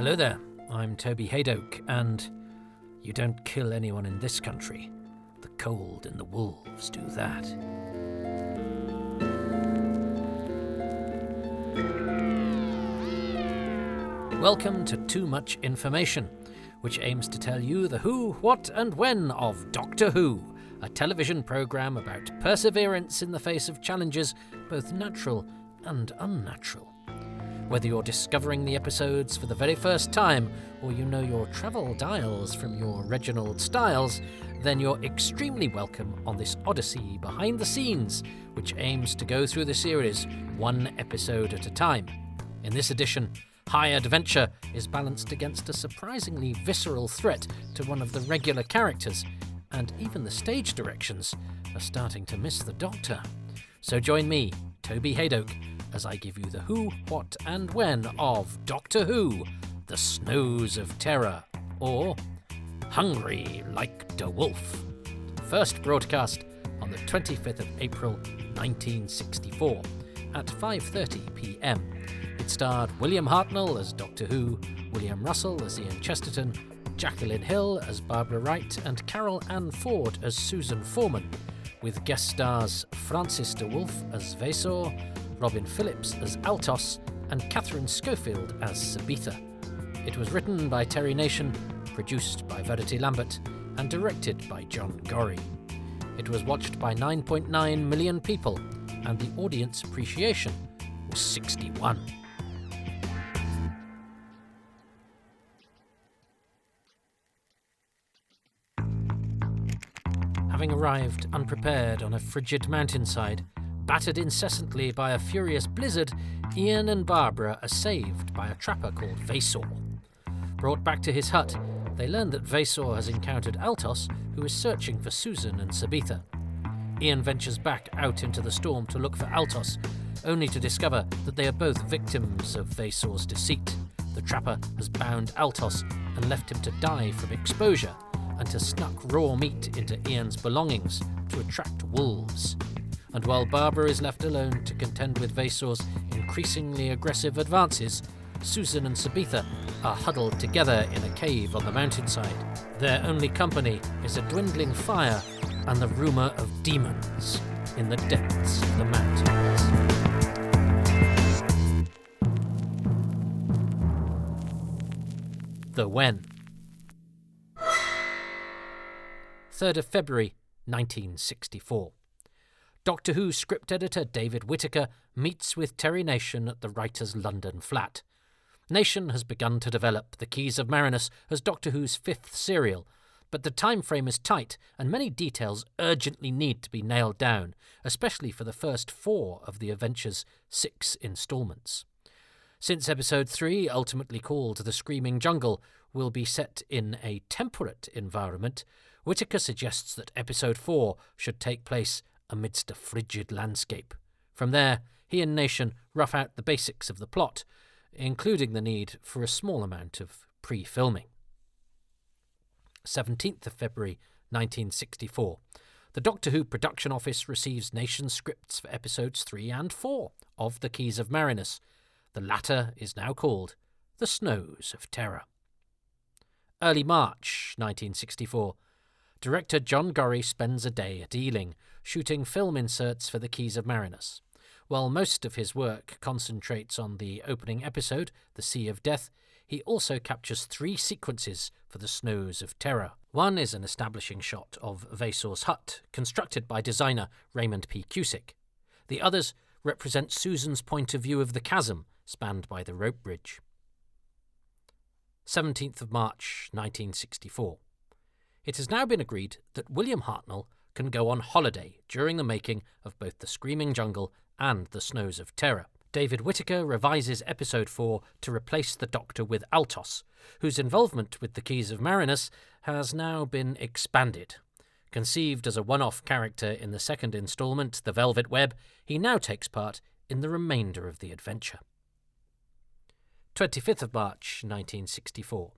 Hello there, I'm Toby Haydoke, and you don't kill anyone in this country. The cold and the wolves do that. Welcome to Too Much Information, which aims to tell you the who, what and when of Doctor Who, a television programme about perseverance in the face of challenges both natural and unnatural. Whether you're discovering the episodes for the very first time, or you know your travel dials from your Reginald Styles, then you're extremely welcome on this odyssey behind the scenes, which aims to go through the series one episode at a time. In this edition, high adventure is balanced against a surprisingly visceral threat to one of the regular characters, and even the stage directions are starting to miss the Doctor. So join me, Toby Haydoke, as I give you the who, what and when of Doctor Who, The Snows of Terror, or Hungry Like the Wolf. First broadcast on the 25th of April 1964 at 5:30 p.m. It starred William Hartnell as Doctor Who, William Russell as Ian Chesterton, Jacqueline Hill as Barbara Wright, and Carol Ann Ford as Susan Foreman, with guest stars Francis de Wolff as Vaesor, Robin Phillips as Altos, and Catherine Schofield as Sabitha. It was written by Terry Nation, produced by Verity Lambert, and directed by John Gorrie. It was watched by 9.9 million people, and the audience appreciation was 61. Having arrived unprepared on a frigid mountainside, battered incessantly by a furious blizzard, Ian and Barbara are saved by a trapper called Vaesor. Brought back to his hut, they learn that Vaesor has encountered Altos, who is searching for Susan and Sabitha. Ian ventures back out into the storm to look for Altos, only to discover that they are both victims of Vaesor's deceit. The trapper has bound Altos and left him to die from exposure, and to snuck raw meat into Ian's belongings to attract wolves. And while Barbara is left alone to contend with Vaesor's increasingly aggressive advances, Susan and Sabitha are huddled together in a cave on the mountainside. Their only company is a dwindling fire and the rumour of demons in the depths of the mountains. The When. 3rd of February 1964. Doctor Who script editor David Whittaker meets with Terry Nation at the writer's London flat. Nation has begun to develop The Keys of Marinus as Doctor Who's 5th serial, but the time frame is tight and many details urgently need to be nailed down, especially for the first 4 of the adventure's 6 instalments. Since episode 3, ultimately called The Screaming Jungle, will be set in a temperate environment, Whittaker suggests that episode 4 should take place amidst a frigid landscape. From there, he and Nation rough out the basics of the plot, including the need for a small amount of pre-filming. 17th of February 1964. The Doctor Who production office receives Nation scripts for episodes 3 and 4 of The Keys of Marinus. The latter is now called The Snows of Terror. Early March 1964. Director John Gorrie spends a day at Ealing, shooting film inserts for The Keys of Marinus. While most of his work concentrates on the opening episode, The Sea of Death, he also captures 3 sequences for The Snows of Terror. One is an establishing shot of Vaesor's hut, constructed by designer Raymond P. Cusick. The others represent Susan's point of view of the chasm spanned by the rope bridge. 17th of March 1964. It has now been agreed that William Hartnell can go on holiday during the making of both The Screaming Jungle and The Snows of Terror. David Whittaker revises episode 4 to replace the Doctor with Altos, whose involvement with The Keys of Marinus has now been expanded. Conceived as a one-off character in the second instalment, The Velvet Web, he now takes part in the remainder of the adventure. 25th of March 1964.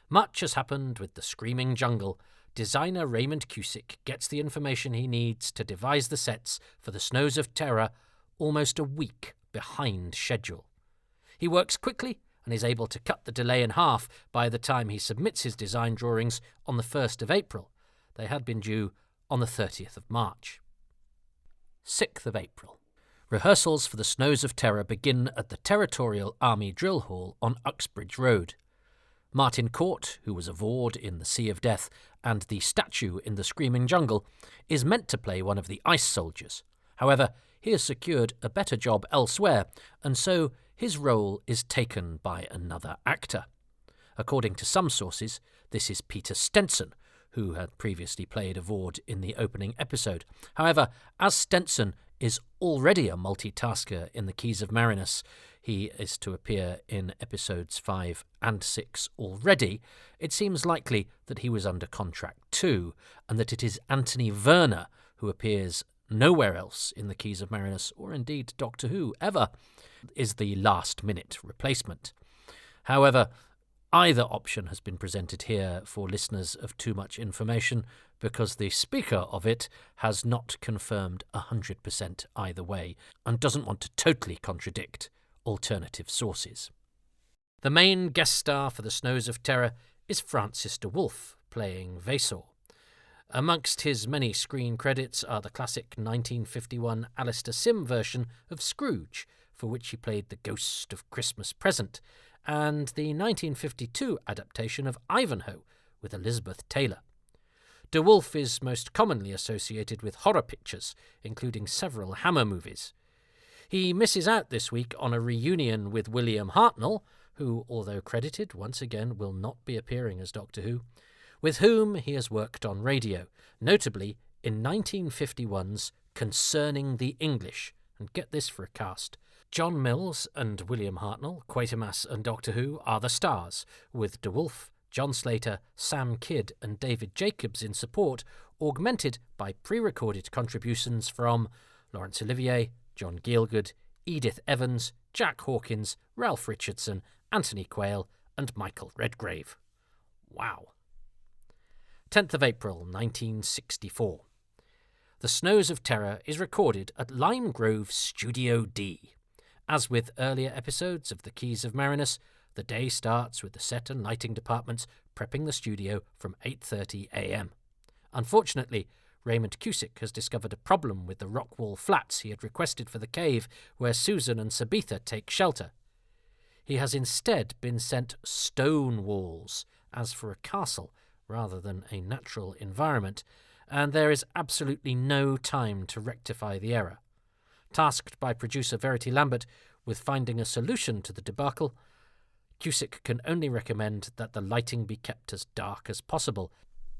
Much has happened with The Screaming Jungle. Designer Raymond Cusick gets the information he needs to devise the sets for The Snows of Terror almost a week behind schedule. He works quickly and is able to cut the delay in half by the time he submits his design drawings on the 1st of April. They had been due on the 30th of March. 6th of April. Rehearsals for the Snows of Terror begin at the Territorial Army Drill Hall on Uxbridge Road. Martin Court, who was a Vord in The Sea of Death and the statue in The Screaming Jungle, is meant to play one of the ice soldiers. However, he has secured a better job elsewhere, and so his role is taken by another actor. According to some sources, this is Peter Stenson, who had previously played a Vord in the opening episode. However, as Stenson is already a multitasker in The Keys of Marinus, he is to appear in episodes 5 and 6 already, it seems likely that he was under contract too, and that it is Anthony Werner who appears nowhere else in The Keys of Marinus, or indeed Doctor Who ever, is the last-minute replacement. However, either option has been presented here for listeners of Too Much Information, because the speaker of it has not confirmed 100% either way, and doesn't want to totally contradict alternative sources. The main guest star for the Snows of Terror is Francis de Wolff, playing Vasor. Amongst his many screen credits are the classic 1951 Alistair Sim version of Scrooge, for which he played the Ghost of Christmas Present, and the 1952 adaptation of Ivanhoe with Elizabeth Taylor. De Wolff is most commonly associated with horror pictures, including several Hammer movies. He misses out this week on a reunion with William Hartnell, who, although credited, once again will not be appearing as Doctor Who, with whom he has worked on radio, notably in 1951's Concerning the English. And get this for a cast. John Mills and William Hartnell, Quatermass and Doctor Who, are the stars, with De Wolff, John Slater, Sam Kidd and David Jacobs in support, augmented by pre-recorded contributions from Laurence Olivier, John Gielgud, Edith Evans, Jack Hawkins, Ralph Richardson, Anthony Quayle and Michael Redgrave. Wow. 10th of April 1964. The Snows of Terror is recorded at Lime Grove Studio D. As with earlier episodes of The Keys of Marinus, the day starts with the set and lighting departments prepping the studio from 8:30 a.m. Unfortunately, Raymond Cusick has discovered a problem with the rock wall flats he had requested for the cave where Susan and Sabitha take shelter. He has instead been sent stone walls, as for a castle, rather than a natural environment, and there is absolutely no time to rectify the error. Tasked by producer Verity Lambert with finding a solution to the debacle, Cusick can only recommend that the lighting be kept as dark as possible,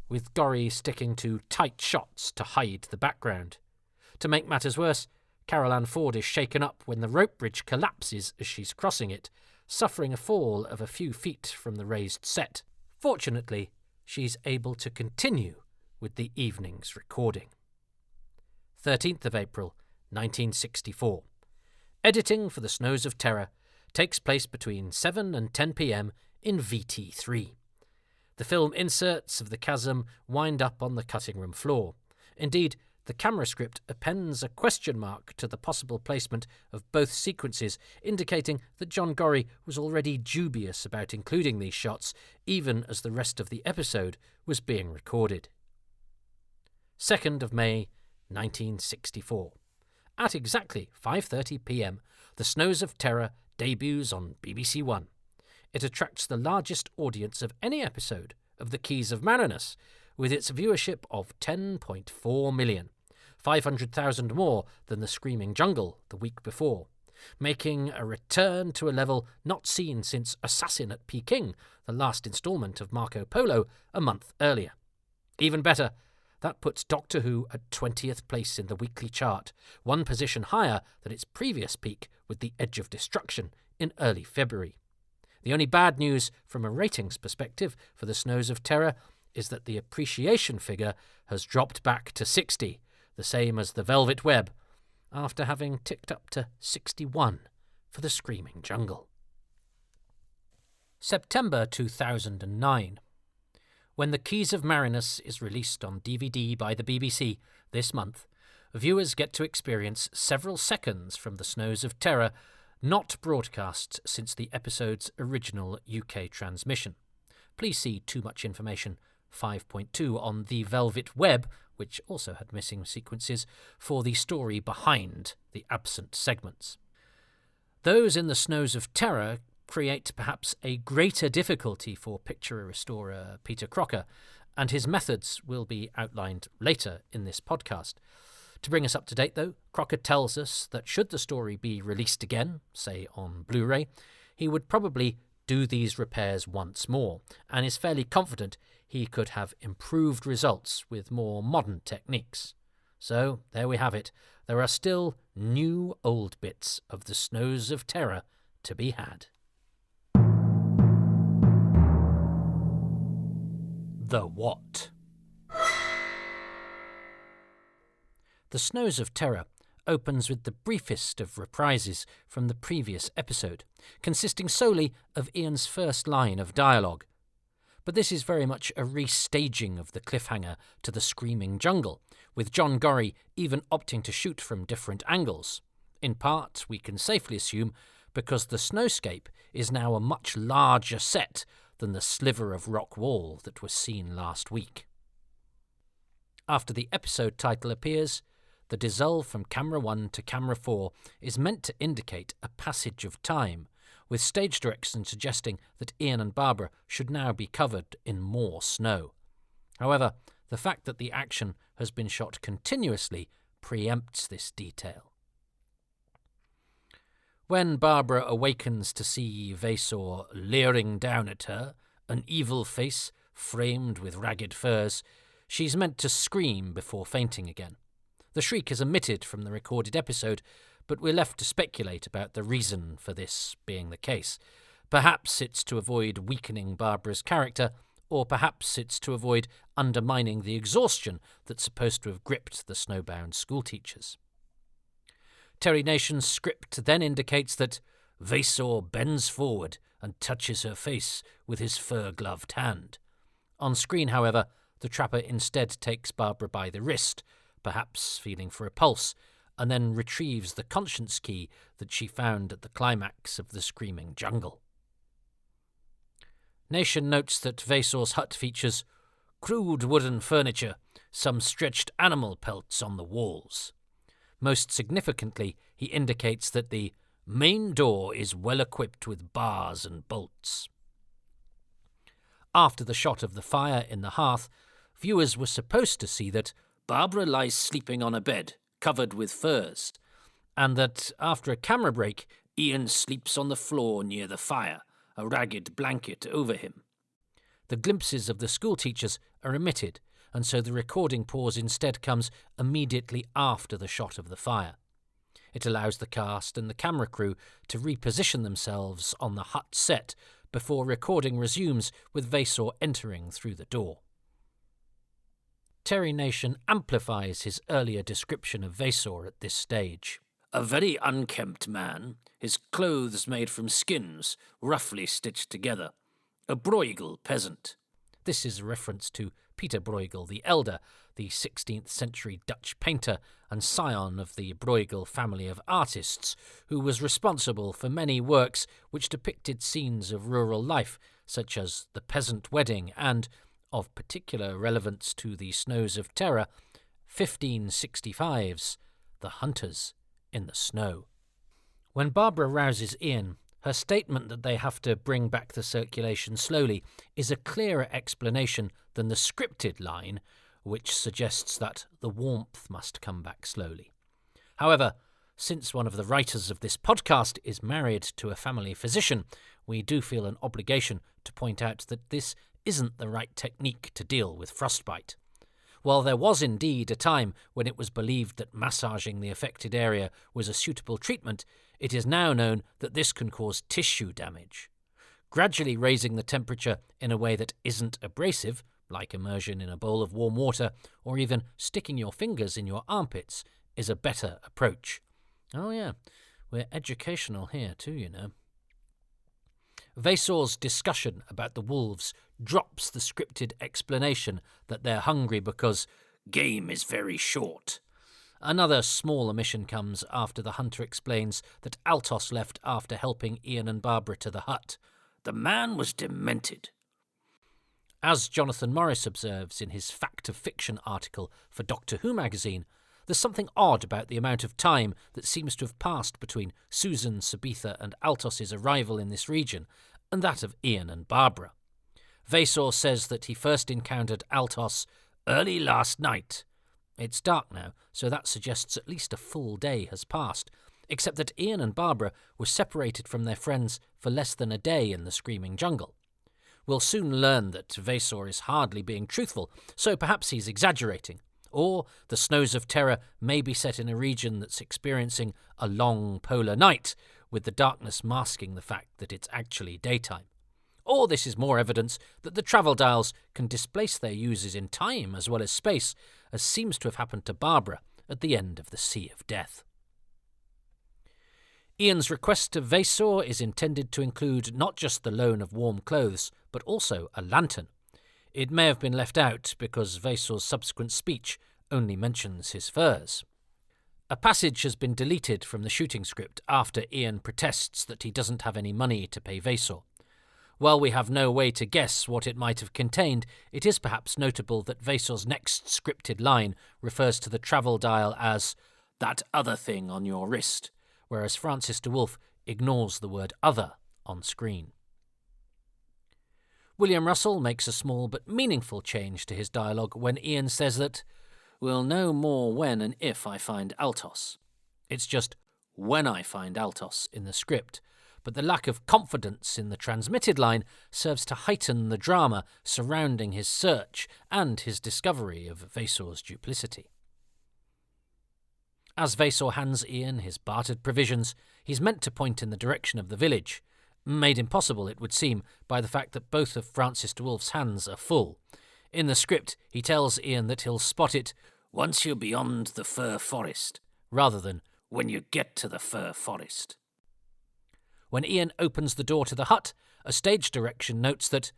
with Gorry sticking to tight shots to hide the background. To make matters worse, Carol Ann Ford is shaken up when the rope bridge collapses as she's crossing it, suffering a fall of a few feet from the raised set. Fortunately, she's able to continue with the evening's recording. 13th of April, 1964. Editing for The Snows of Terror takes place between 7 and 10 p.m. in VT3. The film inserts of the chasm wind up on the cutting room floor. Indeed, the camera script appends a question mark to the possible placement of both sequences, indicating that John Gorry was already dubious about including these shots, even as the rest of the episode was being recorded. 2nd of May, 1964. At exactly 5:30 p.m, The Snows of Terror debuts on BBC One. It attracts the largest audience of any episode of The Keys of Marinus, with its viewership of 10.4 million, 500,000 more than The Screaming Jungle the week before, making a return to a level not seen since Assassin at Peking, the last instalment of Marco Polo, a month earlier. Even better, that puts Doctor Who at 20th place in the weekly chart, one position higher than its previous peak with The Edge of Destruction in early February. The only bad news from a ratings perspective for The Snows of Terror is that the appreciation figure has dropped back to 60, the same as The Velvet Web, after having ticked up to 61 for The Screaming Jungle. September 2009. When The Keys of Marinus is released on DVD by the BBC this month, viewers get to experience several seconds from The Snows of Terror not broadcast since the episode's original UK transmission. Please see Too Much Information 5.2 on the Velvet Web, which also had missing sequences, for the story behind the absent segments. Those in the Snows of Terror create perhaps a greater difficulty for picture restorer Peter Crocker, and his methods will be outlined later in this podcast. To bring us up to date, though, Crocker tells us that should the story be released again, say on Blu-ray, he would probably do these repairs once more, and is fairly confident he could have improved results with more modern techniques. So, there we have it. There are still new old bits of the Snows of Terror to be had. The What? The Snows of Terror opens with the briefest of reprises from the previous episode, consisting solely of Ian's first line of dialogue. But this is very much a restaging of the cliffhanger to the Screaming Jungle, with John Gorrie even opting to shoot from different angles. In part, we can safely assume, because the snowscape is now a much larger set than the sliver of rock wall that was seen last week. After the episode title appears, the dissolve from camera 1 to camera 4 is meant to indicate a passage of time, with stage direction suggesting that Ian and Barbara should now be covered in more snow. However, the fact that the action has been shot continuously preempts this detail. When Barbara awakens to see Vasor leering down at her, an evil face framed with ragged furs, she's meant to scream before fainting again. The shriek is omitted from the recorded episode, but we're left to speculate about the reason for this being the case. Perhaps it's to avoid weakening Barbara's character, or perhaps it's to avoid undermining the exhaustion that's supposed to have gripped the snowbound schoolteachers. Terry Nation's script then indicates that Vasor bends forward and touches her face with his fur-gloved hand. On screen, however, the trapper instead takes Barbara by the wrist, perhaps feeling for a pulse, and then retrieves the conscience key that she found at the climax of the Screaming Jungle. Nation notes that Vasor's hut features crude wooden furniture, some stretched animal pelts on the walls. Most significantly, he indicates that the main door is well equipped with bars and bolts. After the shot of the fire in the hearth, viewers were supposed to see that Barbara lies sleeping on a bed, covered with furs, and that after a camera break, Ian sleeps on the floor near the fire, a ragged blanket over him. The glimpses of the schoolteachers are omitted, and so the recording pause instead comes immediately after the shot of the fire. It allows the cast and the camera crew to reposition themselves on the hut set before recording resumes with Vasor entering through the door. Terry Nation amplifies his earlier description of Vasor at this stage. A very unkempt man, his clothes made from skins, roughly stitched together. A Bruegel peasant. This is a reference to Peter Bruegel the Elder, the 16th century Dutch painter and scion of the Bruegel family of artists, who was responsible for many works which depicted scenes of rural life, such as The Peasant Wedding and, of particular relevance to the Snows of Terror, 1565's The Hunters in the Snow. When Barbara rouses Ian, her statement that they have to bring back the circulation slowly is a clearer explanation than the scripted line, which suggests that the warmth must come back slowly. However, since one of the writers of this podcast is married to a family physician, we do feel an obligation to point out that this isn't the right technique to deal with frostbite. While there was indeed a time when it was believed that massaging the affected area was a suitable treatment, it is now known that this can cause tissue damage. Gradually raising the temperature in a way that isn't abrasive, like immersion in a bowl of warm water, or even sticking your fingers in your armpits, is a better approach. Oh yeah, we're educational here too, you know. Vasor's discussion about the wolves drops the scripted explanation that they're hungry because game is very short. Another small omission comes after the hunter explains that Altos left after helping Ian and Barbara to the hut. The man was demented. As Jonathan Morris observes in his Fact of Fiction article for Doctor Who magazine, there's something odd about the amount of time that seems to have passed between Susan, Sabitha and Altos's arrival in this region and that of Ian and Barbara. Vasor says that he first encountered Altos early last night. It's dark now, so that suggests at least a full day has passed, except that Ian and Barbara were separated from their friends for less than a day in the Screaming Jungle. We'll soon learn that Vasor is hardly being truthful, so perhaps he's exaggerating. Or the Snows of Terror may be set in a region that's experiencing a long polar night, with the darkness masking the fact that it's actually daytime. Or this is more evidence that the travel dials can displace their users in time as well as space, as seems to have happened to Barbara at the end of the Sea of Death. Ian's request to Vasor is intended to include not just the loan of warm clothes, but also a lantern. It may have been left out because Vasor's subsequent speech only mentions his furs. A passage has been deleted from the shooting script after Ian protests that he doesn't have any money to pay Vasor. While we have no way to guess what it might have contained, it is perhaps notable that Vasor's next scripted line refers to the travel dial as "that other thing on your wrist," whereas Francis de Wolfe ignores the word "other" on screen. William Russell makes a small but meaningful change to his dialogue when Ian says that "we'll know more when and if I find Altos." It's just "when I find Altos" in the script, but the lack of confidence in the transmitted line serves to heighten the drama surrounding his search and his discovery of Vasor's duplicity. As Vasor hands Ian his bartered provisions, he's meant to point in the direction of the village, made impossible, it would seem, by the fact that both of Francis de Wolfe's hands are full. In the script, he tells Ian that he'll spot it "once you're beyond the fir forest," rather than "when you get to the fir forest." When Ian opens the door to the hut, a stage direction notes that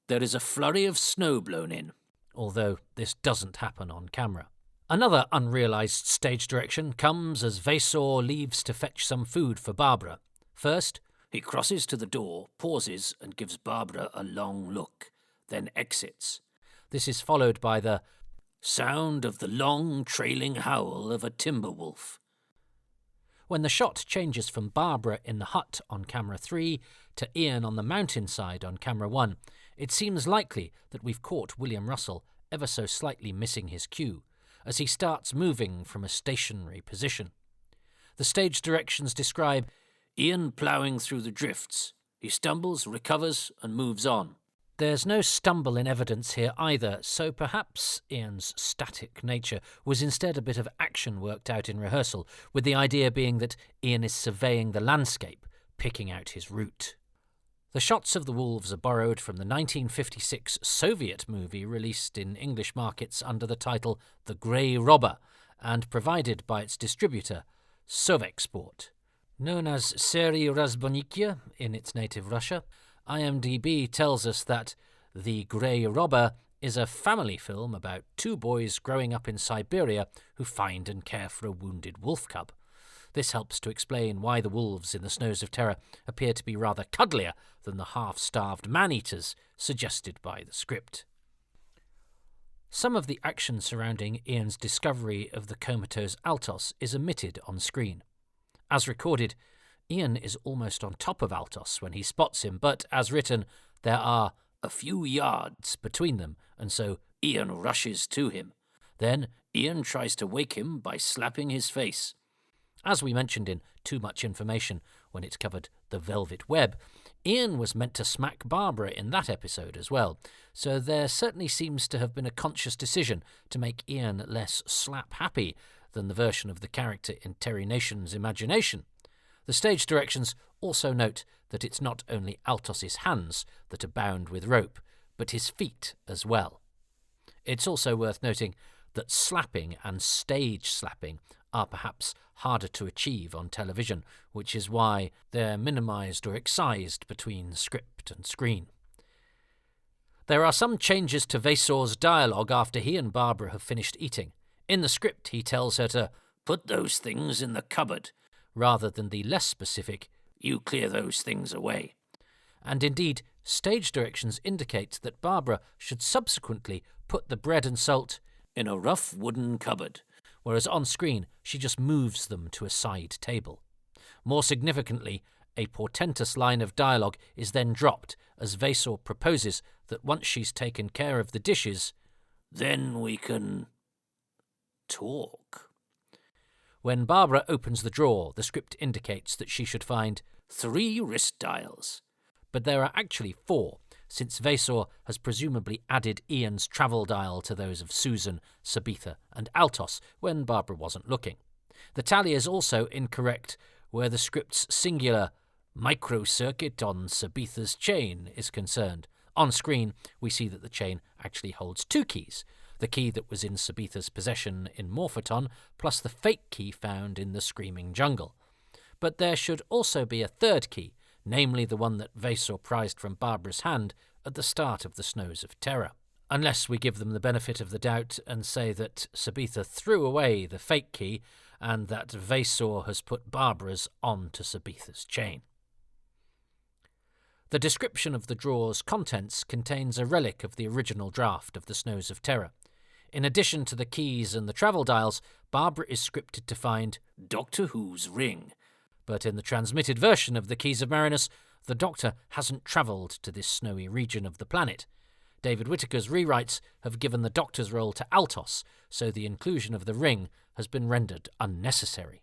"there is a flurry of snow blown in," although this doesn't happen on camera. Another unrealised stage direction comes as Vasor leaves to fetch some food for Barbara. First, he crosses to the door, pauses and gives Barbara a long look, then exits. This is followed by the sound of the long trailing howl of a timber wolf. When the shot changes from Barbara in the hut on camera 3 to Ian on the mountainside on camera 1, it seems likely that we've caught William Russell ever so slightly missing his cue, as he starts moving from a stationary position. The stage directions describe Ian ploughing through the drifts. He stumbles, recovers, and moves on. There's no stumble in evidence here either, so perhaps Ian's static nature was instead a bit of action worked out in rehearsal, with the idea being that Ian is surveying the landscape, picking out his route. The shots of the wolves are borrowed from the 1956 Soviet movie released in English markets under the title The Grey Robber and provided by its distributor, Sovexport. Known as Serie Razbonikia in its native Russia, IMDb tells us that The Grey Robber is a family film about two boys growing up in Siberia who find and care for a wounded wolf cub. This helps to explain why the wolves in the Snows of Terror appear to be rather cuddlier than the half-starved man-eaters suggested by the script. Some of the action surrounding Ian's discovery of the comatose Altos is omitted on screen. As recorded, Ian is almost on top of Altos when he spots him, but, as written, there are a few yards between them, and so Ian rushes to him. Then Ian tries to wake him by slapping his face. As we mentioned in Too Much Information when it covered the Velvet Web, Ian was meant to smack Barbara in that episode as well, so there certainly seems to have been a conscious decision to make Ian less slap-happy than the version of the character in Terry Nation's imagination. The stage directions also note that it's not only Altos's hands that are bound with rope, but his feet as well. It's also worth noting that slapping and stage slapping are perhaps harder to achieve on television, which is why they're minimised or excised between script and screen. There are some changes to Vasor's dialogue after he and Barbara have finished eating. In the script, he tells her to put those things in the cupboard, rather than the less specific, you clear those things away. And indeed, stage directions indicate that Barbara should subsequently put the bread and salt in a rough wooden cupboard, whereas on screen she just moves them to a side table. More significantly, a portentous line of dialogue is then dropped as Vasor proposes that once she's taken care of the dishes, then we can talk. When Barbara opens the drawer, the script indicates that she should find 3 wrist dials. But there are actually 4, since Vasor has presumably added Ian's travel dial to those of Susan, Sabitha and Altos when Barbara wasn't looking. The tally is also incorrect where the script's singular microcircuit on Sabitha's chain is concerned. On screen, we see that the chain actually holds 2 keys, the key that was in Sabitha's possession in Morpheton, plus the fake key found in the Screaming Jungle. But there should also be a 3rd key, namely the one that Vasor prized from Barbara's hand at the start of the Snows of Terror. Unless we give them the benefit of the doubt and say that Sabitha threw away the fake key and that Vasor has put Barbara's onto Sabitha's chain. The description of the drawer's contents contains a relic of the original draft of the Snows of Terror. In addition to the keys and the travel dials, Barbara is scripted to find Doctor Who's ring. But in the transmitted version of the Keys of Marinus, the Doctor hasn't travelled to this snowy region of the planet. David Whittaker's rewrites have given the Doctor's role to Altos, so the inclusion of the ring has been rendered unnecessary.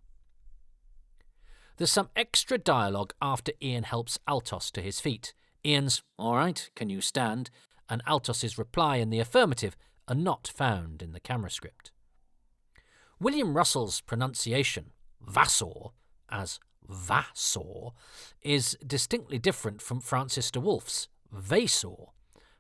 There's some extra dialogue after Ian helps Altos to his feet. Ian's, "All right, can you stand?" and Altos's reply in the affirmative are not found in the camera script. William Russell's pronunciation, Vasor, as Vasor, is distinctly different from Francis de Wolf's Vasor.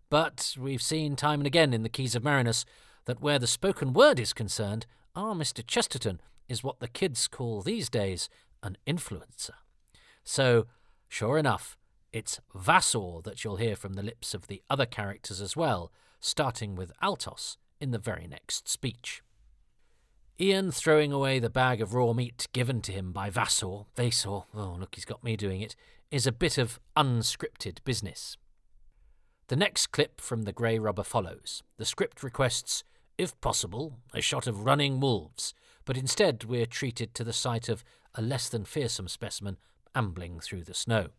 But we've seen time and again in the Keys of Marinus that where the spoken word is concerned, our Mr. Chesterton is what the kids call these days an influencer. So, sure enough, it's Vasor that you'll hear from the lips of the other characters as well, starting with Altos in the very next speech. Ian throwing away the bag of raw meat given to him by Vasor, oh look, he's got me doing it, is a bit of unscripted business. The next clip from the Grey Robber follows. The script requests, if possible, a shot of running wolves, but instead we're treated to the sight of a less than fearsome specimen ambling through the snow.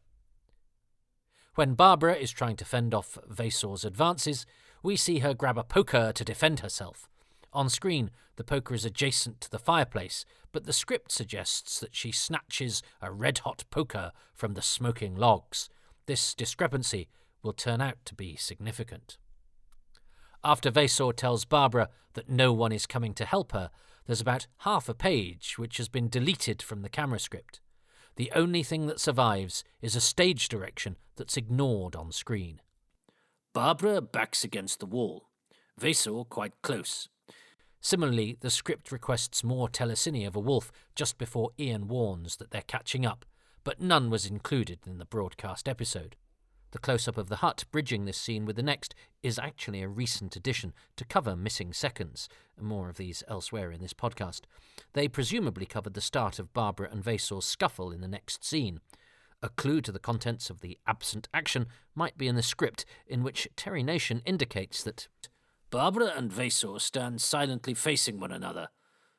When Barbara is trying to fend off Vasor's advances, we see her grab a poker to defend herself. On screen, the poker is adjacent to the fireplace, but the script suggests that she snatches a red-hot poker from the smoking logs. This discrepancy will turn out to be significant. After Vasor tells Barbara that no one is coming to help her, there's about half a page which has been deleted from the camera script. The only thing that survives is a stage direction that's ignored on screen. Barbara backs against the wall, Vasor quite close. Similarly, the script requests more telecine of a wolf just before Ian warns that they're catching up, but none was included in the broadcast episode. The close-up of the hut bridging this scene with the next is actually a recent addition to cover missing seconds. More of these elsewhere in this podcast. They presumably covered the start of Barbara and Vasor's scuffle in the next scene. A clue to the contents of the absent action might be in the script, in which Terry Nation indicates that Barbara and Vasor stand silently facing one another.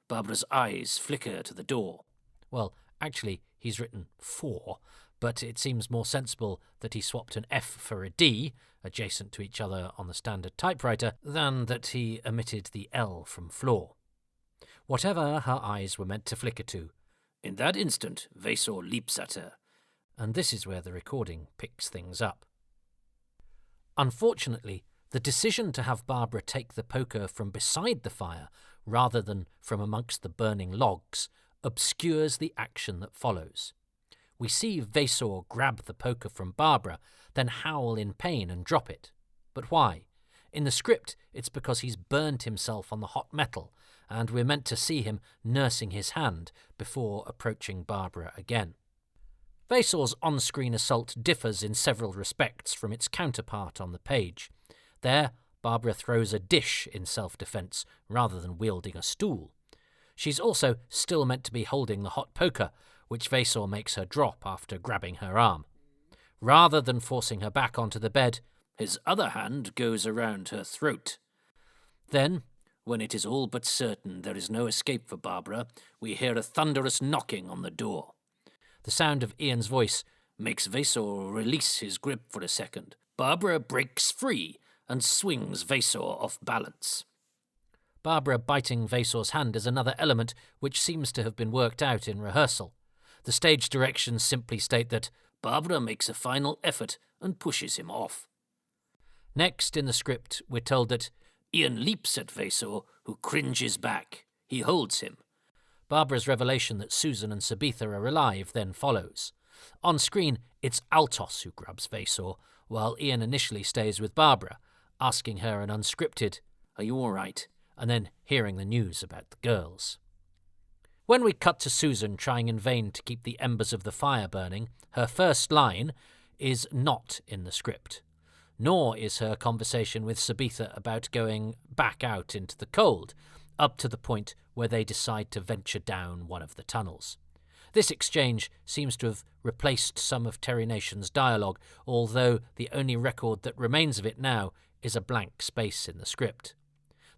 Barbara's eyes flicker to the door. Well, actually, he's written 4, but it seems more sensible that he swapped an F for a D, adjacent to each other on the standard typewriter, than that he omitted the L from floor. Whatever her eyes were meant to flicker to, in that instant Vasor leaps at her, and this is where the recording picks things up. Unfortunately, the decision to have Barbara take the poker from beside the fire rather than from amongst the burning logs obscures the action that follows. We see Vasor grab the poker from Barbara, then howl in pain and drop it. But why? In the script, it's because he's burned himself on the hot metal, and we're meant to see him nursing his hand before approaching Barbara again. Vasor's on-screen assault differs in several respects from its counterpart on the page. There, Barbara throws a dish in self-defense rather than wielding a stool. She's also still meant to be holding the hot poker, which Vasor makes her drop after grabbing her arm. Rather than forcing her back onto the bed, his other hand goes around her throat. Then, when it is all but certain there is no escape for Barbara, we hear a thunderous knocking on the door. The sound of Ian's voice makes Vasor release his grip for a second. Barbara breaks free and swings Vasor off balance. Barbara biting Vasor's hand is another element which seems to have been worked out in rehearsal. The stage directions simply state that Barbara makes a final effort and pushes him off. Next in the script, we're told that Ian leaps at Vasor, who cringes back. He holds him. Barbara's revelation that Susan and Sabitha are alive then follows. On screen, it's Altos who grabs Vasor, while Ian initially stays with Barbara, asking her an unscripted, "Are you all right?" and then hearing the news about the girls. When we cut to Susan trying in vain to keep the embers of the fire burning, her first line is not in the script. Nor is her conversation with Sabitha about going back out into the cold, up to the point where they decide to venture down one of the tunnels. This exchange seems to have replaced some of Terry Nation's dialogue, although the only record that remains of it now is a blank space in the script.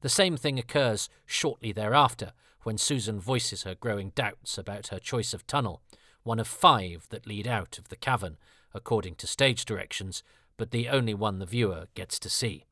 The same thing occurs shortly thereafter, when Susan voices her growing doubts about her choice of tunnel, one of 5 that lead out of the cavern, according to stage directions, but the only one the viewer gets to see.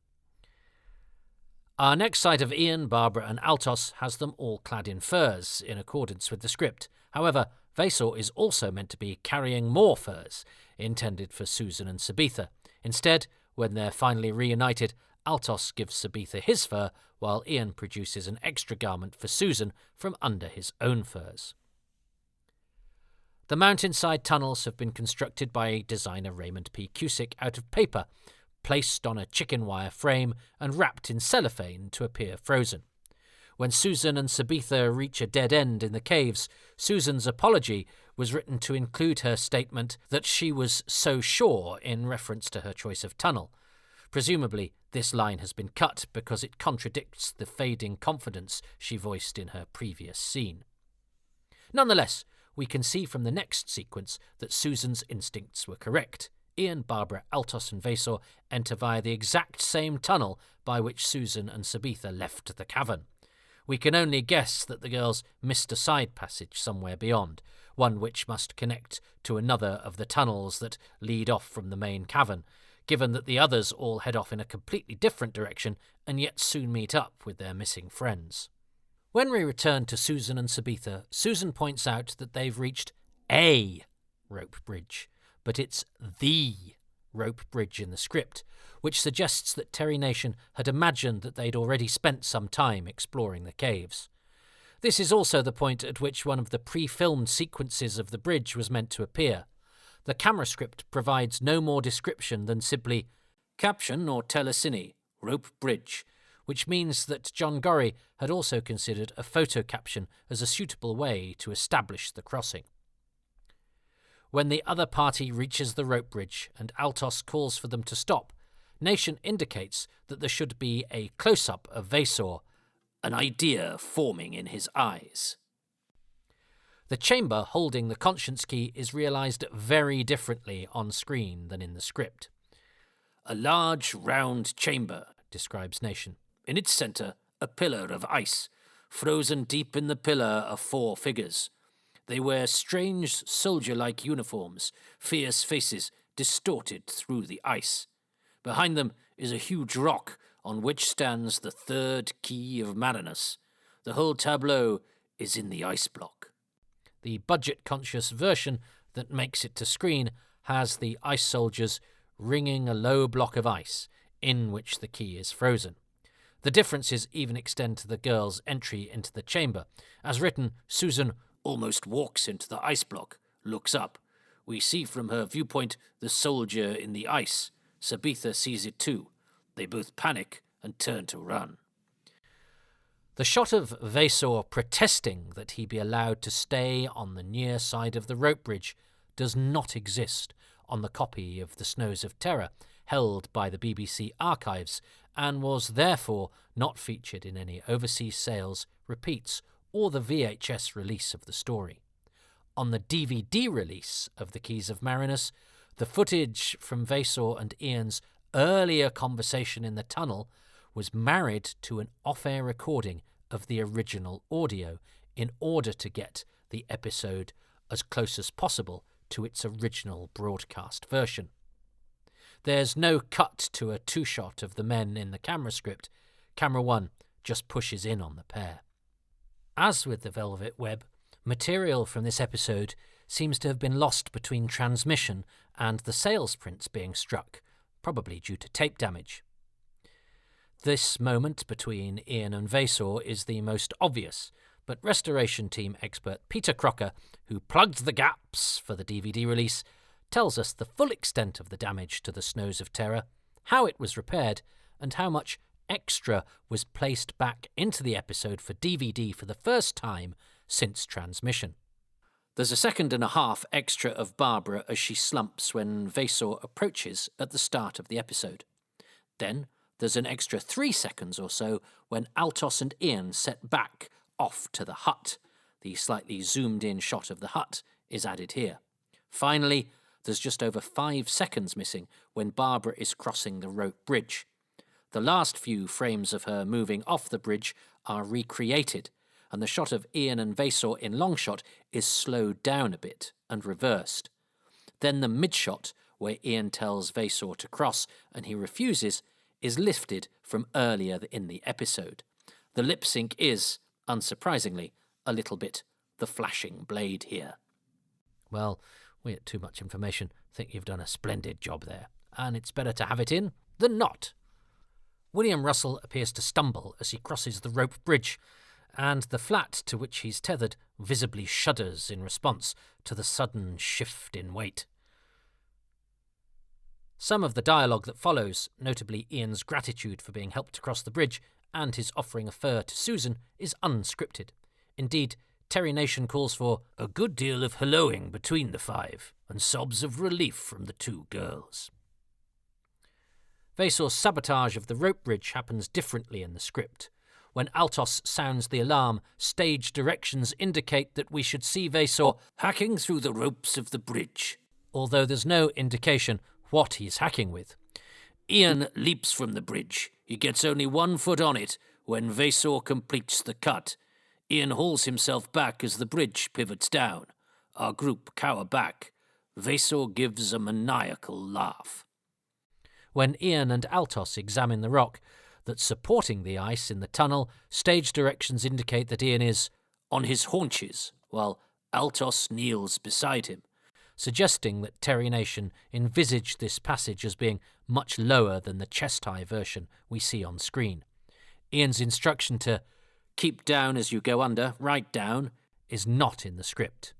Our next sight of Ian, Barbara and Altos has them all clad in furs, in accordance with the script. However, Vasor is also meant to be carrying more furs, intended for Susan and Sabitha. Instead, when they're finally reunited, Altos gives Sabitha his fur, while Ian produces an extra garment for Susan from under his own furs. The mountainside tunnels have been constructed by designer Raymond P. Cusick out of paper, placed on a chicken wire frame and wrapped in cellophane to appear frozen. When Susan and Sabitha reach a dead end in the caves, Susan's apology was written to include her statement that she was so sure in reference to her choice of tunnel. Presumably, this line has been cut because it contradicts the fading confidence she voiced in her previous scene. Nonetheless, we can see from the next sequence that Susan's instincts were correct. Ian, Barbara, Altos and Vasor enter via the exact same tunnel by which Susan and Sabitha left the cavern. We can only guess that the girls missed a side passage somewhere beyond, one which must connect to another of the tunnels that lead off from the main cavern, given that the others all head off in a completely different direction and yet soon meet up with their missing friends. When we return to Susan and Sabitha, Susan points out that they've reached a rope bridge, but it's the rope bridge in the script, which suggests that Terry Nation had imagined that they'd already spent some time exploring the caves. This is also the point at which one of the pre-filmed sequences of the bridge was meant to appear. The camera script provides no more description than simply caption or telecine, rope bridge, which means that John Gorrie had also considered a photo caption as a suitable way to establish the crossing. When the other party reaches the rope bridge and Altos calls for them to stop, Nation indicates that there should be a close-up of Vasor, an idea forming in his eyes. The chamber holding the conscience key is realised very differently on screen than in the script. A large, round chamber, describes Nation. In its centre, a pillar of ice. Frozen deep in the pillar are 4 figures. They wear strange soldier-like uniforms, fierce faces distorted through the ice. Behind them is a huge rock on which stands the 3rd key of Marinus. The whole tableau is in the ice block. The budget-conscious version that makes it to screen has the ice soldiers ringing a low block of ice, in which the key is frozen. The differences even extend to the girl's entry into the chamber. As written, Susan almost walks into the ice block, looks up. We see from her viewpoint the soldier in the ice. Sabitha sees it too. They both panic and turn to run. The shot of Vasor protesting that he be allowed to stay on the near side of the rope bridge does not exist on the copy of The Snows of Terror held by the BBC archives and was therefore not featured in any overseas sales, repeats, or the VHS release of the story. On the DVD release of The Keys of Marinus, the footage from Vasor and Ian's earlier conversation in the tunnel was married to an off-air recording of the original audio in order to get the episode as close as possible to its original broadcast version. There's no cut to a two-shot of the men in the camera script. Camera 1 just pushes in on the pair. As with the Velvet Web, material from this episode seems to have been lost between transmission and the sales prints being struck, probably due to tape damage. This moment between Ian and Vasor is the most obvious, but restoration team expert Peter Crocker, who plugged the gaps for the DVD release, tells us the full extent of the damage to the Snows of Terror, how it was repaired, and how much extra was placed back into the episode for DVD for the first time since transmission. There's a 1.5 seconds extra of Barbara as she slumps when Vasor approaches at the start of the episode. Then there's an extra 3 seconds or so when Altos and Ian set back off to the hut. The slightly zoomed-in shot of the hut is added here. Finally, there's just over 5 seconds missing when Barbara is crossing the rope bridge. The last few frames of her moving off the bridge are recreated, and the shot of Ian and Vasor in long shot is slowed down a bit and reversed. Then the mid-shot, where Ian tells Vasor to cross and he refuses, is lifted from earlier in the episode. The lip sync is, unsurprisingly, a little bit the flashing blade here. Well, we at Too Much Information think you've done a splendid job there, and it's better to have it in than not. William Russell appears to stumble as he crosses the rope bridge, and the flat to which he's tethered visibly shudders in response to the sudden shift in weight. Some of the dialogue that follows, notably Ian's gratitude for being helped across the bridge and his offering a fur to Susan, is unscripted. Indeed, Terry Nation calls for a good deal of helloing between the five and sobs of relief from the two girls. Vasor's sabotage of the rope bridge happens differently in the script. When Altos sounds the alarm, stage directions indicate that we should see Vasor hacking through the ropes of the bridge, although there's no indication what he's hacking with. Ian leaps from the bridge. He gets only 1 foot on it when Vasor completes the cut. Ian hauls himself back as the bridge pivots down. Our group cower back. Vasor gives a maniacal laugh. When Ian and Altos examine the rock that's supporting the ice in the tunnel, stage directions indicate that Ian is on his haunches, while Altos kneels beside him, suggesting that Terry Nation envisaged this passage as being much lower than the chest-high version we see on screen. Ian's instruction to keep down as you go under, right down, is not in the script.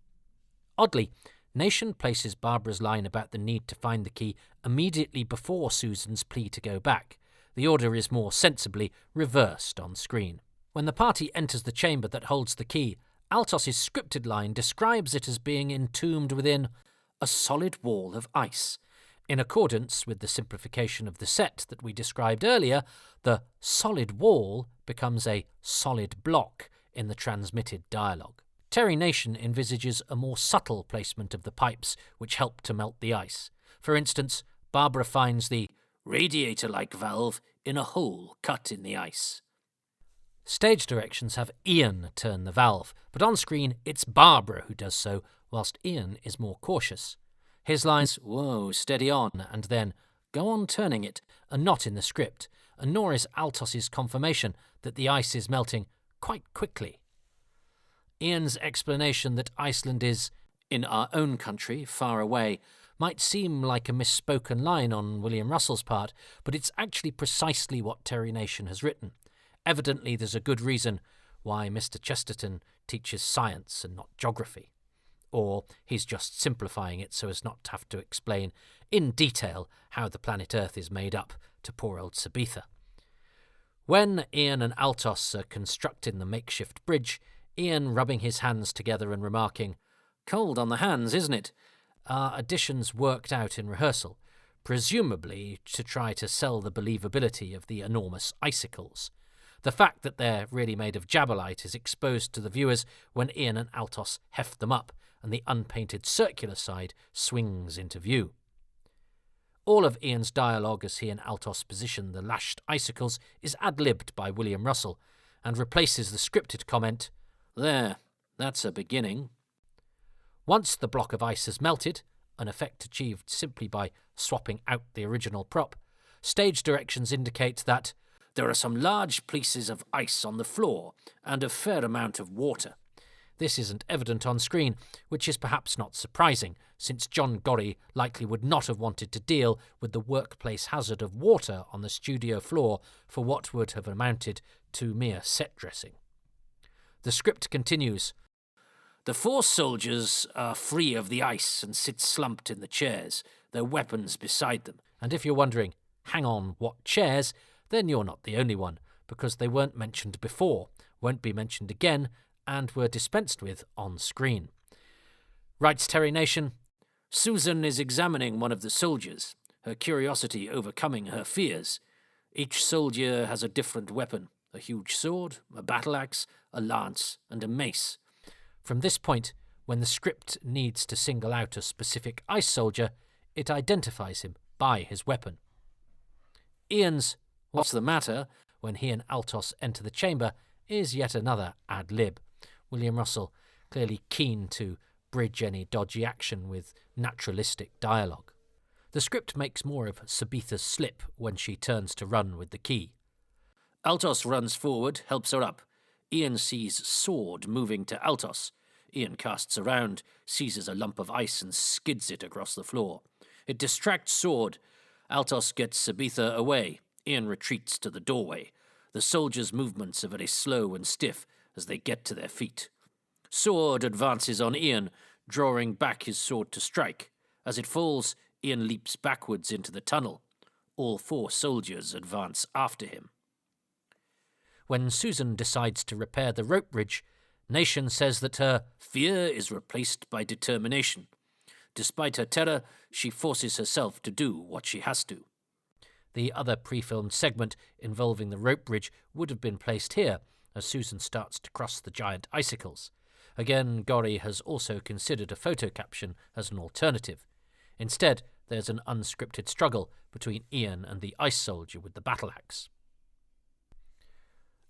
Oddly, Nation places Barbara's line about the need to find the key immediately before Susan's plea to go back. The order is more sensibly reversed on screen. When the party enters the chamber that holds the key, Altos's scripted line describes it as being entombed within a solid wall of ice. In accordance with the simplification of the set that we described earlier, the solid wall becomes a solid block in the transmitted dialogue. Terry Nation envisages a more subtle placement of the pipes which help to melt the ice. For instance, Barbara finds the radiator-like valve in a hole cut in the ice. Stage directions have Ian turn the valve, but on screen it's Barbara who does so, whilst Ian is more cautious. His lines, "Whoa, steady on," and then, "Go on turning it," are not in the script, and nor is Altos's confirmation that the ice is melting quite quickly. Ian's explanation that Iceland is, in our own country, far away, might seem like a misspoken line on William Russell's part, but it's actually precisely what Terry Nation has written. Evidently there's a good reason why Mr. Chesterton teaches science and not geography. Or he's just simplifying it so as not to have to explain in detail how the planet Earth is made up to poor old Sabitha. When Ian and Altos are constructing the makeshift bridge, Ian rubbing his hands together and remarking, "Cold on the hands, isn't it?" are additions worked out in rehearsal. presumably to try to sell the believability of the enormous icicles. The fact that they're really made of jabalite is exposed to the viewers when Ian and Altos heft them up, and the unpainted circular side swings into view. All of Ian's dialogue as he and Altos position the lashed icicles is ad-libbed by William Russell, and replaces the scripted comment, "There, that's a beginning." Once the block of ice has melted, an effect achieved simply by swapping out the original prop, stage directions indicate that there are some large pieces of ice on the floor and a fair amount of water. This isn't evident on screen, which is perhaps not surprising, since John Gorrie likely would not have wanted to deal with the workplace hazard of water on the studio floor for what would have amounted to mere set dressing. The script continues. The 4 soldiers are free of the ice and sit slumped in the chairs, their weapons beside them. And if you're wondering, hang on, what chairs? Then you're not the only one, because they weren't mentioned before, won't be mentioned again, and were dispensed with on screen. Writes Terry Nation, Susan is examining one of the soldiers, her curiosity overcoming her fears. Each soldier has a different weapon, a huge sword, a battle axe, a lance, and a mace. From this point, when the script needs to single out a specific ice soldier, it identifies him by his weapon. Ian's "What's the matter?" when he and Altos enter the chamber is yet another ad-lib. William Russell clearly keen to bridge any dodgy action with naturalistic dialogue. The script makes more of Sabitha's slip when she turns to run with the key. Altos runs forward, helps her up. Ian sees sword moving to Altos. Ian casts around, seizes a lump of ice and skids it across the floor. It distracts sword. Altos gets Sabitha away. Ian retreats to the doorway. The soldiers' movements are very slow and stiff as they get to their feet. Sword advances on Ian, drawing back his sword to strike. As it falls, Ian leaps backwards into the tunnel. All 4 soldiers advance after him. When Susan decides to repair the rope bridge, Nation says that her fear is replaced by determination. Despite her terror, she forces herself to do what she has to. The other pre-filmed segment involving the rope bridge would have been placed here, as Susan starts to cross the giant icicles. Again, Gorrie has also considered a photo caption as an alternative. Instead, there's an unscripted struggle between Ian and the ice soldier with the battle axe.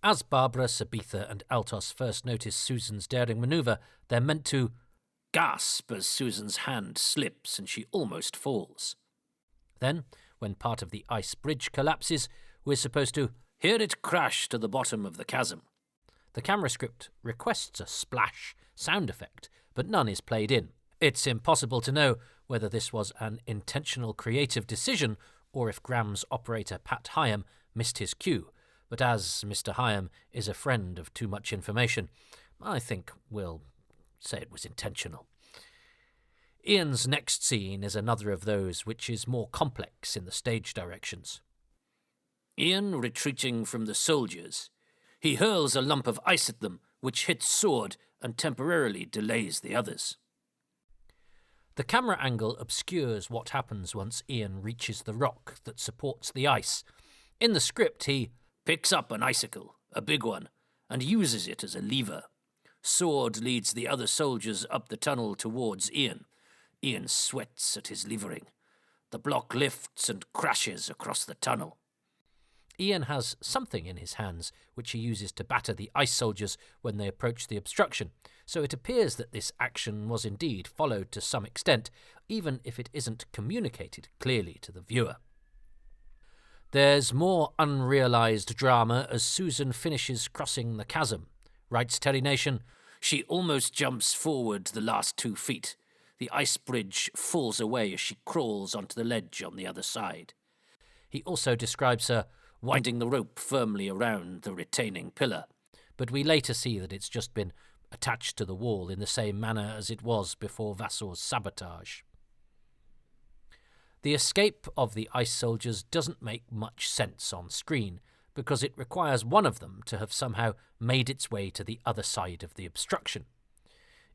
As Barbara, Sabitha and Altos first notice Susan's daring manoeuvre, they're meant to gasp as Susan's hand slips and she almost falls. Then, when part of the ice bridge collapses, we're supposed to hear it crash to the bottom of the chasm. The camera script requests a splash sound effect, but none is played in. It's impossible to know whether this was an intentional creative decision or if Graham's operator Pat Hyam missed his cue, but as Mr. Hyam is a friend of Too Much Information, I think we'll say it was intentional. Ian's next scene is another of those which is more complex in the stage directions. Ian retreating from the soldiers. He hurls a lump of ice at them, which hits sword and temporarily delays the others. The camera angle obscures what happens once Ian reaches the rock that supports the ice. In the script, he picks up an icicle, a big one, and uses it as a lever. Sword leads the other soldiers up the tunnel towards Ian. Ian sweats at his levering. The block lifts and crashes across the tunnel. Ian has something in his hands which he uses to batter the ice soldiers when they approach the obstruction, so it appears that this action was indeed followed to some extent, even if it isn't communicated clearly to the viewer. There's more unrealised drama as Susan finishes crossing the chasm. Writes Terry Nation, she almost jumps forward the last 2 feet. The ice bridge falls away as she crawls onto the ledge on the other side. He also describes her winding the rope firmly around the retaining pillar, but we later see that it's just been attached to the wall in the same manner as it was before Vassor's sabotage. The escape of the ice soldiers doesn't make much sense on screen, because it requires one of them to have somehow made its way to the other side of the obstruction.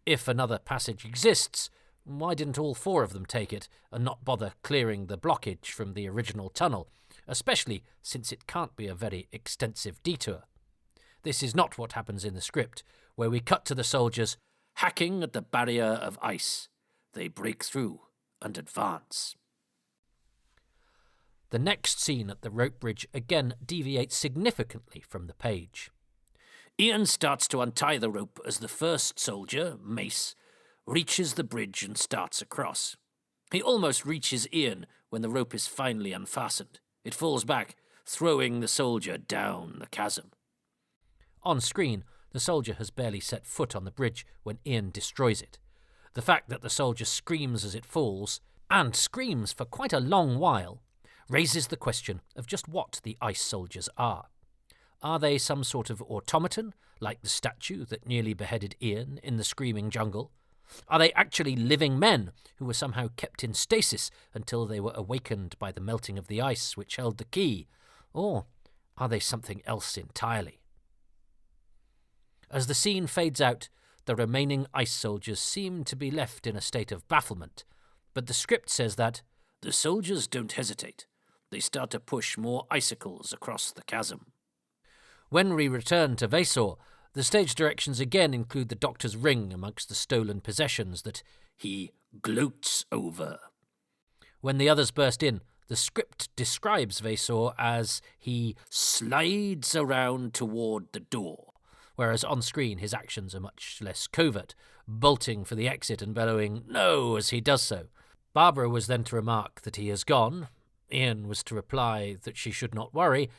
If another passage exists, Why didn't all 4 of them take it and not bother clearing the blockage from the original tunnel, especially since it can't be a very extensive detour? This is not what happens in the script, where we cut to the soldiers hacking at the barrier of ice. They break through and advance. The next scene at the rope bridge again deviates significantly from the page. Ian starts to untie the rope as the first soldier, Mace, reaches the bridge and starts across. He almost reaches Ian when the rope is finally unfastened. It falls back, throwing the soldier down the chasm. On screen, the soldier has barely set foot on the bridge when Ian destroys it. The fact that the soldier screams as it falls, and screams for quite a long while, raises the question of just what the ice soldiers are. Are they some sort of automaton, like the statue that nearly beheaded Ian in the screaming jungle? Are they actually living men who were somehow kept in stasis until they were awakened by the melting of the ice which held the key? Or are they something else entirely? As the scene fades out, the remaining ice soldiers seem to be left in a state of bafflement, but the script says that the soldiers don't hesitate. They start to push more icicles across the chasm. When we return to Vaesor, the stage directions again include the Doctor's ring amongst the stolen possessions that he gloats over. When the others burst in, the script describes Vaesor as he slides around toward the door, whereas on screen his actions are much less covert, bolting for the exit and bellowing "No" as he does so. Barbara was then to remark that he has gone. Ian was to reply that she should not worry,